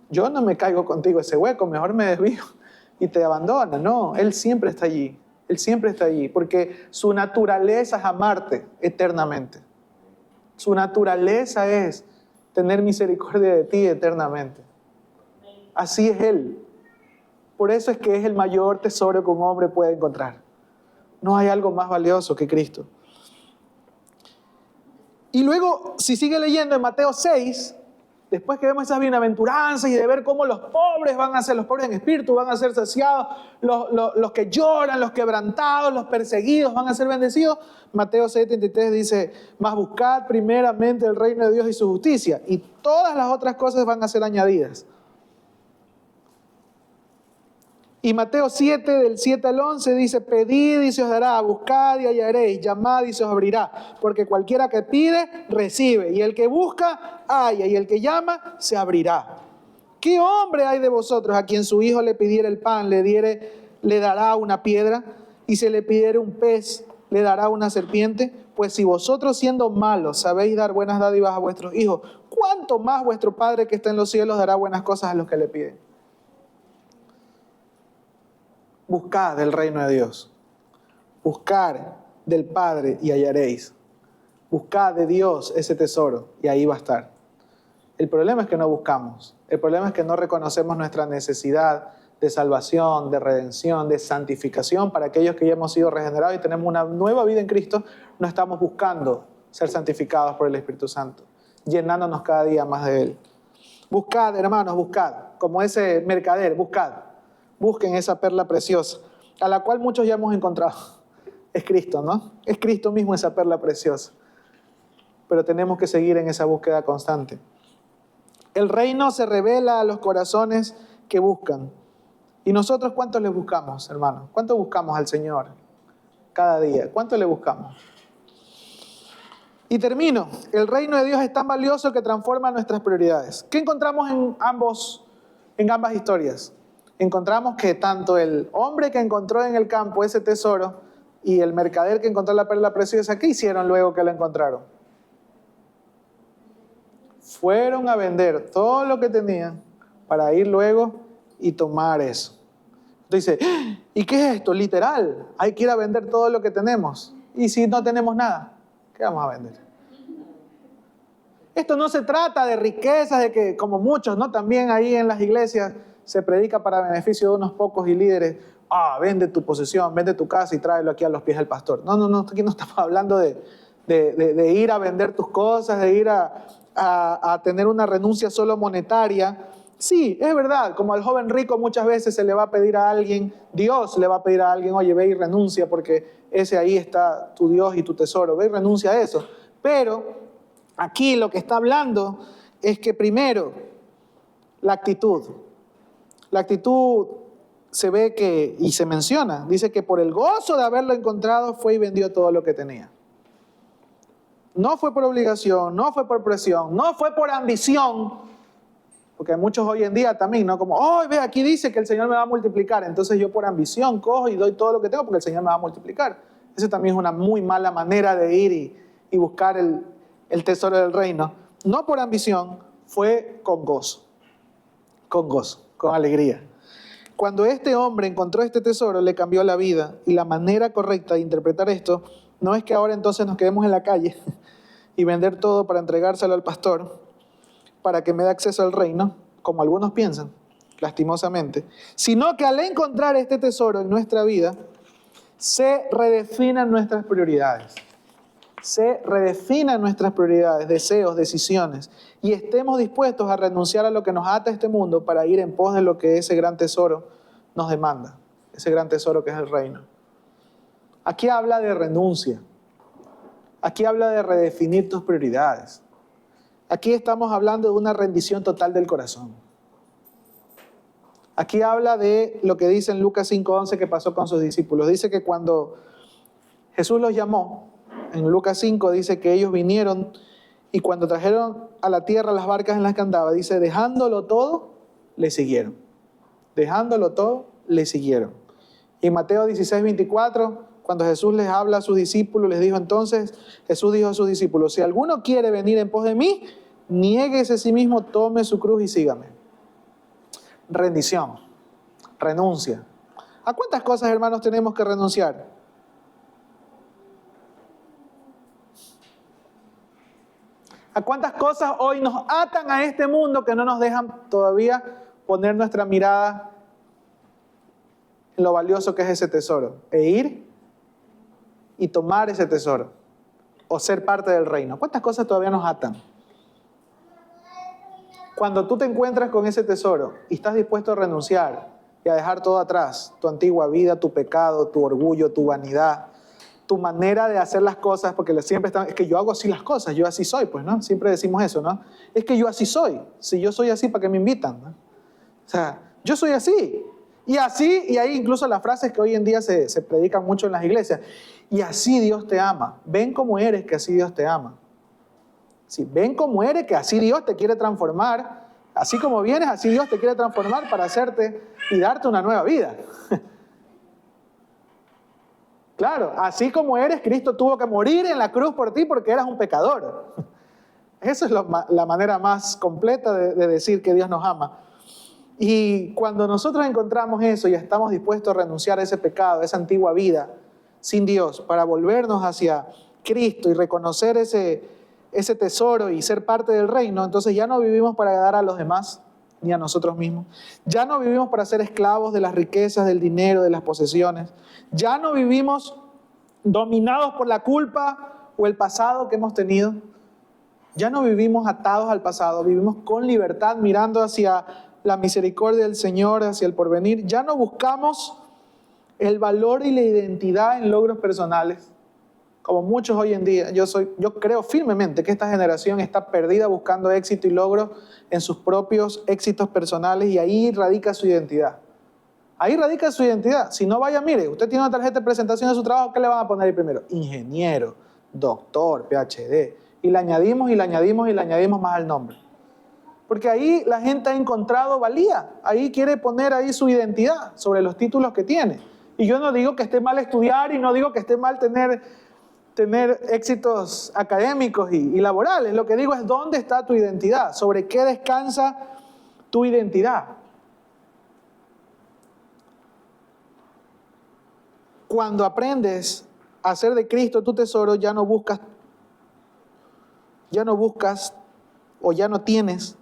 yo no me caigo contigo ese hueco, mejor me desvío y te abandona. No, Él siempre está allí. Él siempre está allí, porque su naturaleza es amarte eternamente. Su naturaleza es tener misericordia de ti eternamente. Así es Él. Por eso es que es el mayor tesoro que un hombre puede encontrar. No hay algo más valioso que Cristo. Y luego, si sigue leyendo en Mateo 6, después que vemos esas bienaventuranzas y de ver cómo los pobres los pobres en espíritu van a ser saciados, los que lloran, los quebrantados, los perseguidos van a ser bendecidos, Mateo 6:33 dice, mas buscad primeramente el reino de Dios y su justicia, y todas las otras cosas van a ser añadidas. Y Mateo 7, del 7 al 11 dice, pedid y se os dará, buscad y hallaréis, llamad y se os abrirá, porque cualquiera que pide, recibe, y el que busca, halla, y el que llama, se abrirá. ¿Qué hombre hay de vosotros a quien su hijo le pidiera el pan, le dará una piedra? Y si le pidiera un pez, le dará una serpiente? Pues si vosotros siendo malos sabéis dar buenas dádivas a vuestros hijos, ¿cuánto más vuestro Padre que está en los cielos dará buenas cosas a los que le piden? Buscad el reino de Dios. Buscad del Padre y hallaréis. Buscad de Dios ese tesoro y ahí va a estar. El problema es que no buscamos. El problema es que no reconocemos nuestra necesidad de salvación, de redención, de santificación. Para aquellos que ya hemos sido regenerados y tenemos una nueva vida en Cristo, no estamos buscando ser santificados por el Espíritu Santo, llenándonos cada día más de Él. Buscad, hermanos, buscad. Como ese mercader, buscad. Busquen esa perla preciosa, a la cual muchos ya hemos encontrado. Es Cristo, ¿no? Es Cristo mismo esa perla preciosa. Pero tenemos que seguir en esa búsqueda constante. El reino se revela a los corazones que buscan. ¿Y nosotros cuánto le buscamos, hermanos? ¿Cuánto buscamos al Señor cada día? ¿Cuánto le buscamos? Y termino. El reino de Dios es tan valioso que transforma nuestras prioridades. ¿Qué encontramos en ambas historias? Encontramos que tanto el hombre que encontró en el campo ese tesoro y el mercader que encontró la perla preciosa, ¿qué hicieron luego que lo encontraron? Fueron a vender todo lo que tenían para ir luego y tomar eso. Entonces dice, ¿y qué es esto? Literal, hay que ir a vender todo lo que tenemos. ¿Y si no tenemos nada? ¿Qué vamos a vender? Esto no se trata de riquezas, de que como muchos, ¿no? También ahí en las iglesias se predica para beneficio de unos pocos y líderes. Vende tu posesión, vende tu casa y tráelo aquí a los pies del pastor. No, aquí no estamos hablando de ir a vender tus cosas, de ir a tener una renuncia solo monetaria. Sí, es verdad, como al joven rico muchas veces se le va a pedir a alguien, Dios le va a pedir a alguien, oye, ve y renuncia porque ese ahí está tu Dios y tu tesoro, ve y renuncia a eso. Pero aquí lo que está hablando es que primero, la actitud. La actitud se ve que, y se menciona, dice que por el gozo de haberlo encontrado fue y vendió todo lo que tenía. No fue por obligación, no fue por presión, no fue por ambición, porque hay muchos hoy en día también, ¿no? Como, ve, aquí dice que el Señor me va a multiplicar, entonces yo por ambición cojo y doy todo lo que tengo porque el Señor me va a multiplicar. Eso también es una muy mala manera de ir y buscar el tesoro del reino. No por ambición, fue con gozo, con alegría. Cuando este hombre encontró este tesoro, le cambió la vida, y la manera correcta de interpretar esto no es que ahora entonces nos quedemos en la calle y vender todo para entregárselo al pastor para que me dé acceso al reino, como algunos piensan, lastimosamente, sino que al encontrar este tesoro en nuestra vida, se redefinan nuestras prioridades. Se redefinan nuestras prioridades, deseos, decisiones, y estemos dispuestos a renunciar a lo que nos ata a este mundo para ir en pos de lo que ese gran tesoro nos demanda, ese gran tesoro que es el reino. Aquí habla de renuncia, aquí habla de redefinir tus prioridades. Aquí estamos hablando de una rendición total del corazón. Aquí habla de lo que dice en Lucas 5:11 que pasó con sus discípulos. Dice que cuando Jesús los llamó, en Lucas 5 dice que ellos vinieron y cuando trajeron a la tierra las barcas en las que andaba, dice, dejándolo todo, le siguieron. Dejándolo todo, le siguieron. Y en Mateo 16:24, cuando Jesús les habla a sus discípulos, les dijo entonces, Jesús dijo a sus discípulos, si alguno quiere venir en pos de mí, niéguese a sí mismo, tome su cruz y sígame. Rendición, renuncia. ¿A cuántas cosas, hermanos, tenemos que renunciar? ¿A cuántas cosas hoy nos atan a este mundo que no nos dejan todavía poner nuestra mirada en lo valioso que es ese tesoro? E ir y tomar ese tesoro. O ser parte del reino. ¿Cuántas cosas todavía nos atan? Cuando tú te encuentras con ese tesoro y estás dispuesto a renunciar y a dejar todo atrás, tu antigua vida, tu pecado, tu orgullo, tu vanidad, tu manera de hacer las cosas, porque siempre están, es que yo hago así las cosas, yo así soy, pues, ¿no? Siempre decimos eso, ¿no? Es que yo así soy. Si yo soy así, ¿para qué me invitan? ¿No? O sea, yo soy así. Y así, y hay incluso las frases que hoy en día se predican mucho en las iglesias. Y así Dios te ama. Ven como eres, que así Dios te ama. Sí, ven como eres, que así Dios te quiere transformar. Así como vienes, así Dios te quiere transformar para hacerte y darte una nueva vida. Claro, así como eres, Cristo tuvo que morir en la cruz por ti porque eras un pecador. Esa es la manera más completa de decir que Dios nos ama. Y cuando nosotros encontramos eso y estamos dispuestos a renunciar a ese pecado, a esa antigua vida sin Dios, para volvernos hacia Cristo y reconocer ese tesoro y ser parte del reino, entonces ya no vivimos para agradar a los demás ni a nosotros mismos. Ya no vivimos para ser esclavos de las riquezas, del dinero, de las posesiones. Ya no vivimos dominados por la culpa o el pasado que hemos tenido. Ya no vivimos atados al pasado, vivimos con libertad mirando hacia la misericordia del Señor, hacia el porvenir. Ya no buscamos el valor y la identidad en logros personales, como muchos hoy en día. Yo creo firmemente que esta generación está perdida buscando éxito y logro en sus propios éxitos personales y ahí radica su identidad. Ahí radica su identidad. Si no, vaya, mire, usted tiene una tarjeta de presentación de su trabajo, ¿qué le van a poner ahí primero? Ingeniero, doctor, PhD. Y le añadimos y le añadimos y le añadimos más al nombre. Porque ahí la gente ha encontrado valía. Ahí quiere poner ahí su identidad sobre los títulos que tiene. Y yo no digo que esté mal estudiar y no digo que esté mal tener éxitos académicos y laborales. Lo que digo es dónde está tu identidad, sobre qué descansa tu identidad. Cuando aprendes a hacer de Cristo tu tesoro, ya no buscas o ya no tienes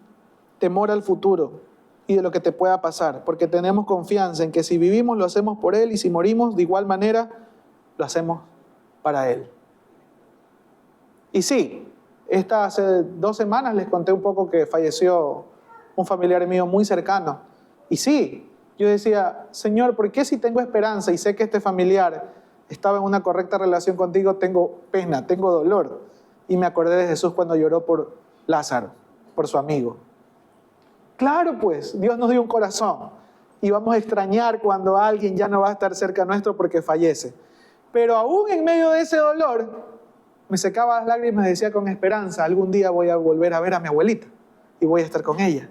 temor al futuro y de lo que te pueda pasar, porque tenemos confianza en que si vivimos lo hacemos por Él y si morimos de igual manera lo hacemos para Él. Y sí, hace 2 semanas les conté un poco que falleció un familiar mío muy cercano. Y sí, yo decía, Señor, ¿por qué si tengo esperanza y sé que este familiar estaba en una correcta relación contigo, tengo pena, tengo dolor? Y me acordé de Jesús cuando lloró por Lázaro, por su amigo. Claro, pues, Dios nos dio un corazón y vamos a extrañar cuando alguien ya no va a estar cerca nuestro porque fallece. Pero aún en medio de ese dolor, me secaba las lágrimas y decía con esperanza, algún día voy a volver a ver a mi abuelita y voy a estar con ella.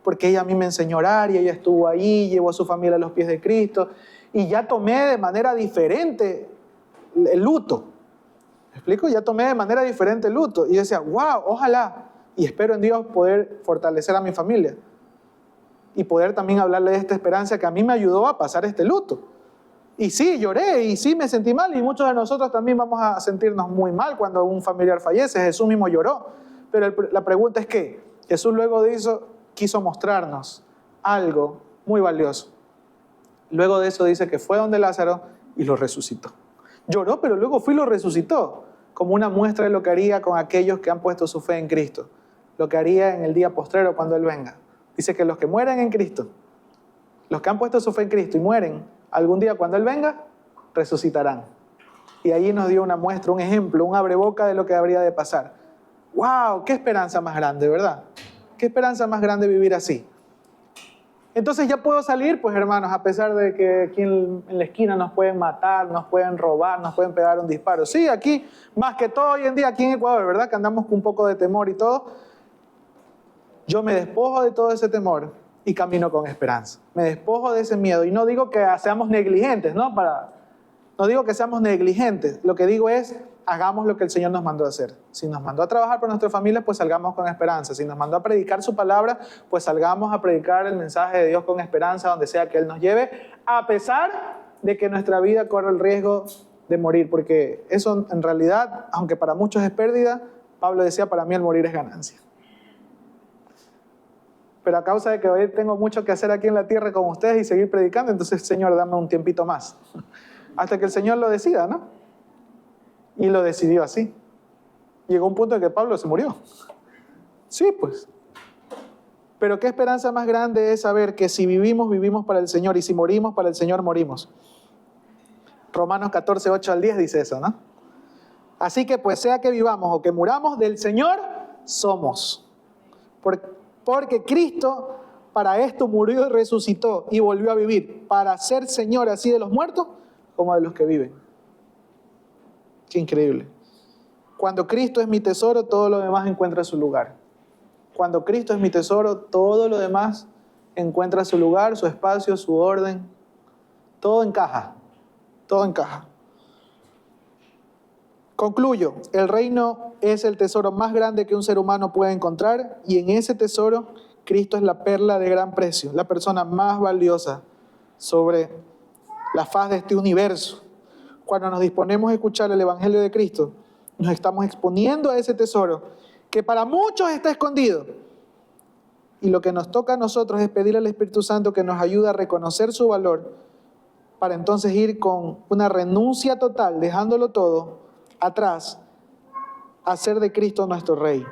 Porque ella a mí me enseñó a orar y ella estuvo ahí, llevó a su familia a los pies de Cristo y ya tomé de manera diferente el luto. ¿Me explico? Ya tomé de manera diferente el luto. Y yo decía, wow, ojalá, y espero en Dios poder fortalecer a mi familia y poder también hablarle de esta esperanza que a mí me ayudó a pasar este luto. Y sí, lloré y sí me sentí mal y muchos de nosotros también vamos a sentirnos muy mal cuando un familiar fallece. Jesús mismo lloró. Pero la pregunta es que Jesús luego de eso quiso mostrarnos algo muy valioso. Luego de eso dice que fue donde Lázaro y lo resucitó. Lloró, pero luego fue y lo resucitó, como una muestra de lo que haría con aquellos que han puesto su fe en Cristo, lo que haría en el día postrero cuando Él venga. Dice que los que mueren en Cristo, los que han puesto su fe en Cristo y mueren, algún día cuando Él venga, resucitarán. Y allí nos dio una muestra, un ejemplo, un abreboca de lo que habría de pasar. ¡Wow! ¡Qué esperanza más grande!, ¿verdad? ¡Qué esperanza más grande vivir así! Entonces ya puedo salir, pues hermanos, a pesar de que aquí en la esquina nos pueden matar, nos pueden robar, nos pueden pegar un disparo. Sí, aquí, más que todo hoy en día, aquí en Ecuador, ¿verdad? Que andamos con un poco de temor y todo. Yo me despojo de todo ese temor y camino con esperanza. Me despojo de ese miedo. Y no digo que seamos negligentes, ¿no? No digo que seamos negligentes. Lo que digo es, hagamos lo que el Señor nos mandó a hacer. Si nos mandó a trabajar por nuestra familia, pues salgamos con esperanza. Si nos mandó a predicar su palabra, pues salgamos a predicar el mensaje de Dios con esperanza, donde sea que Él nos lleve, a pesar de que nuestra vida corre el riesgo de morir. Porque eso en realidad, aunque para muchos es pérdida, Pablo decía, para mí el morir es ganancia. Pero a causa de que hoy tengo mucho que hacer aquí en la tierra con ustedes y seguir predicando, entonces, Señor, dame un tiempito más. Hasta que el Señor lo decida, ¿no? Y lo decidió así. Llegó un punto en que Pablo se murió. Sí, pues. Pero qué esperanza más grande es saber que si vivimos, vivimos para el Señor. Y si morimos, para el Señor morimos. Romanos 14, 8 al 10 dice eso, ¿no? Así que pues sea que vivamos o que muramos, del Señor somos. Porque Cristo para esto murió y resucitó y volvió a vivir, para ser Señor así de los muertos como de los que viven. Qué increíble. Cuando Cristo es mi tesoro, todo lo demás encuentra su lugar. Cuando Cristo es mi tesoro, todo lo demás encuentra su lugar, su espacio, su orden. Todo encaja. Todo encaja. Concluyo, el reino es el tesoro más grande que un ser humano puede encontrar y en ese tesoro Cristo es la perla de gran precio, la persona más valiosa sobre la faz de este universo. Cuando nos disponemos a escuchar el Evangelio de Cristo, nos estamos exponiendo a ese tesoro que para muchos está escondido. Y lo que nos toca a nosotros es pedir al Espíritu Santo que nos ayude a reconocer su valor para entonces ir con una renuncia total, dejándolo todo atrás, a hacer de Cristo nuestro Rey.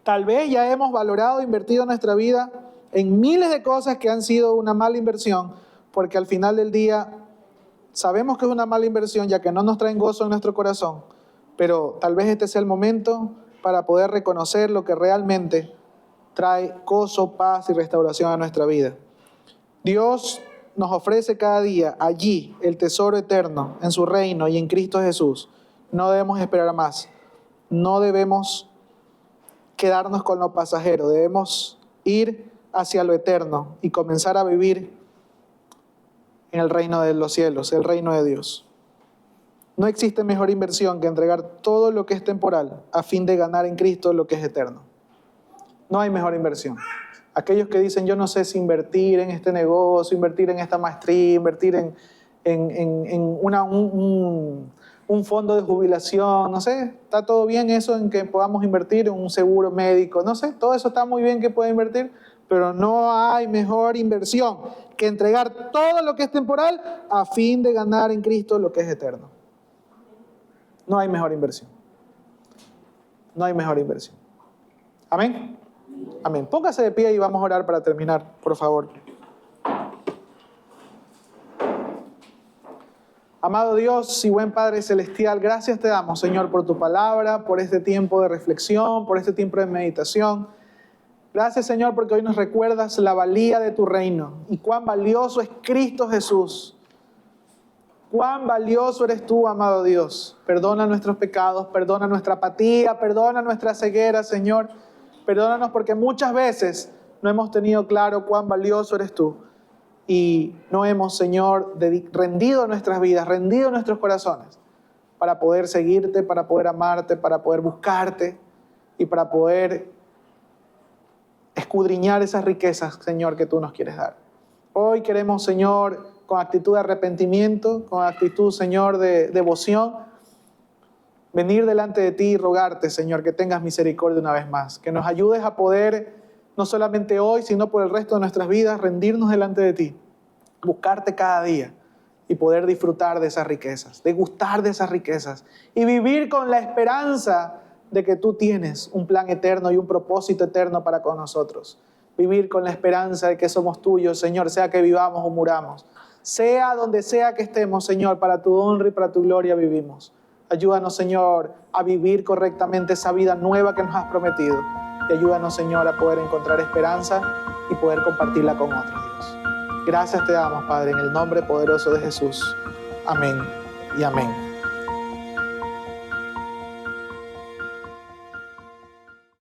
Tal vez ya hemos valorado, invertido nuestra vida en miles de cosas que han sido una mala inversión, porque al final del día sabemos que es una mala inversión, ya que no nos traen gozo en nuestro corazón, pero tal vez este sea el momento para poder reconocer lo que realmente trae gozo, paz y restauración a nuestra vida. Dios nos ofrece cada día allí el tesoro eterno en su reino y en Cristo Jesús. No debemos esperar más. No debemos quedarnos con lo pasajero. Debemos ir hacia lo eterno y comenzar a vivir en el reino de los cielos, el reino de Dios. No existe mejor inversión que entregar todo lo que es temporal a fin de ganar en Cristo lo que es eterno. No hay mejor inversión. Aquellos que dicen, yo no sé si invertir en este negocio, invertir en esta maestría, invertir en un fondo de jubilación, no sé, está todo bien eso en que podamos invertir en un seguro médico, no sé, todo eso está muy bien que pueda invertir, pero no hay mejor inversión que entregar todo lo que es temporal a fin de ganar en Cristo lo que es eterno. No hay mejor inversión. No hay mejor inversión. Amén. Amén. Póngase de pie y vamos a orar para terminar, por favor. Amado Dios y buen Padre Celestial, gracias te damos, Señor, por tu palabra, por este tiempo de reflexión, por este tiempo de meditación. Gracias, Señor, porque hoy nos recuerdas la valía de tu reino y cuán valioso es Cristo Jesús. Cuán valioso eres tú, amado Dios. Perdona nuestros pecados, perdona nuestra apatía, perdona nuestra ceguera, Señor. Perdónanos porque muchas veces no hemos tenido claro cuán valioso eres tú. Y no hemos, Señor, rendido nuestras vidas, rendido nuestros corazones para poder seguirte, para poder amarte, para poder buscarte y para poder escudriñar esas riquezas, Señor, que tú nos quieres dar. Hoy queremos, Señor, con actitud de arrepentimiento, con actitud, Señor, de devoción, venir delante de ti y rogarte, Señor, que tengas misericordia una vez más, que nos ayudes a poder, no solamente hoy, sino por el resto de nuestras vidas, rendirnos delante de ti, buscarte cada día y poder disfrutar de esas riquezas, degustar de esas riquezas y vivir con la esperanza de que tú tienes un plan eterno y un propósito eterno para con nosotros. Vivir con la esperanza de que somos tuyos, Señor, sea que vivamos o muramos. Sea donde sea que estemos, Señor, para tu honra y para tu gloria vivimos. Ayúdanos, Señor, a vivir correctamente esa vida nueva que nos has prometido. Y ayúdanos, Señor, a poder encontrar esperanza y poder compartirla con otros, Dios. Gracias te damos, Padre, en el nombre poderoso de Jesús. Amén y amén.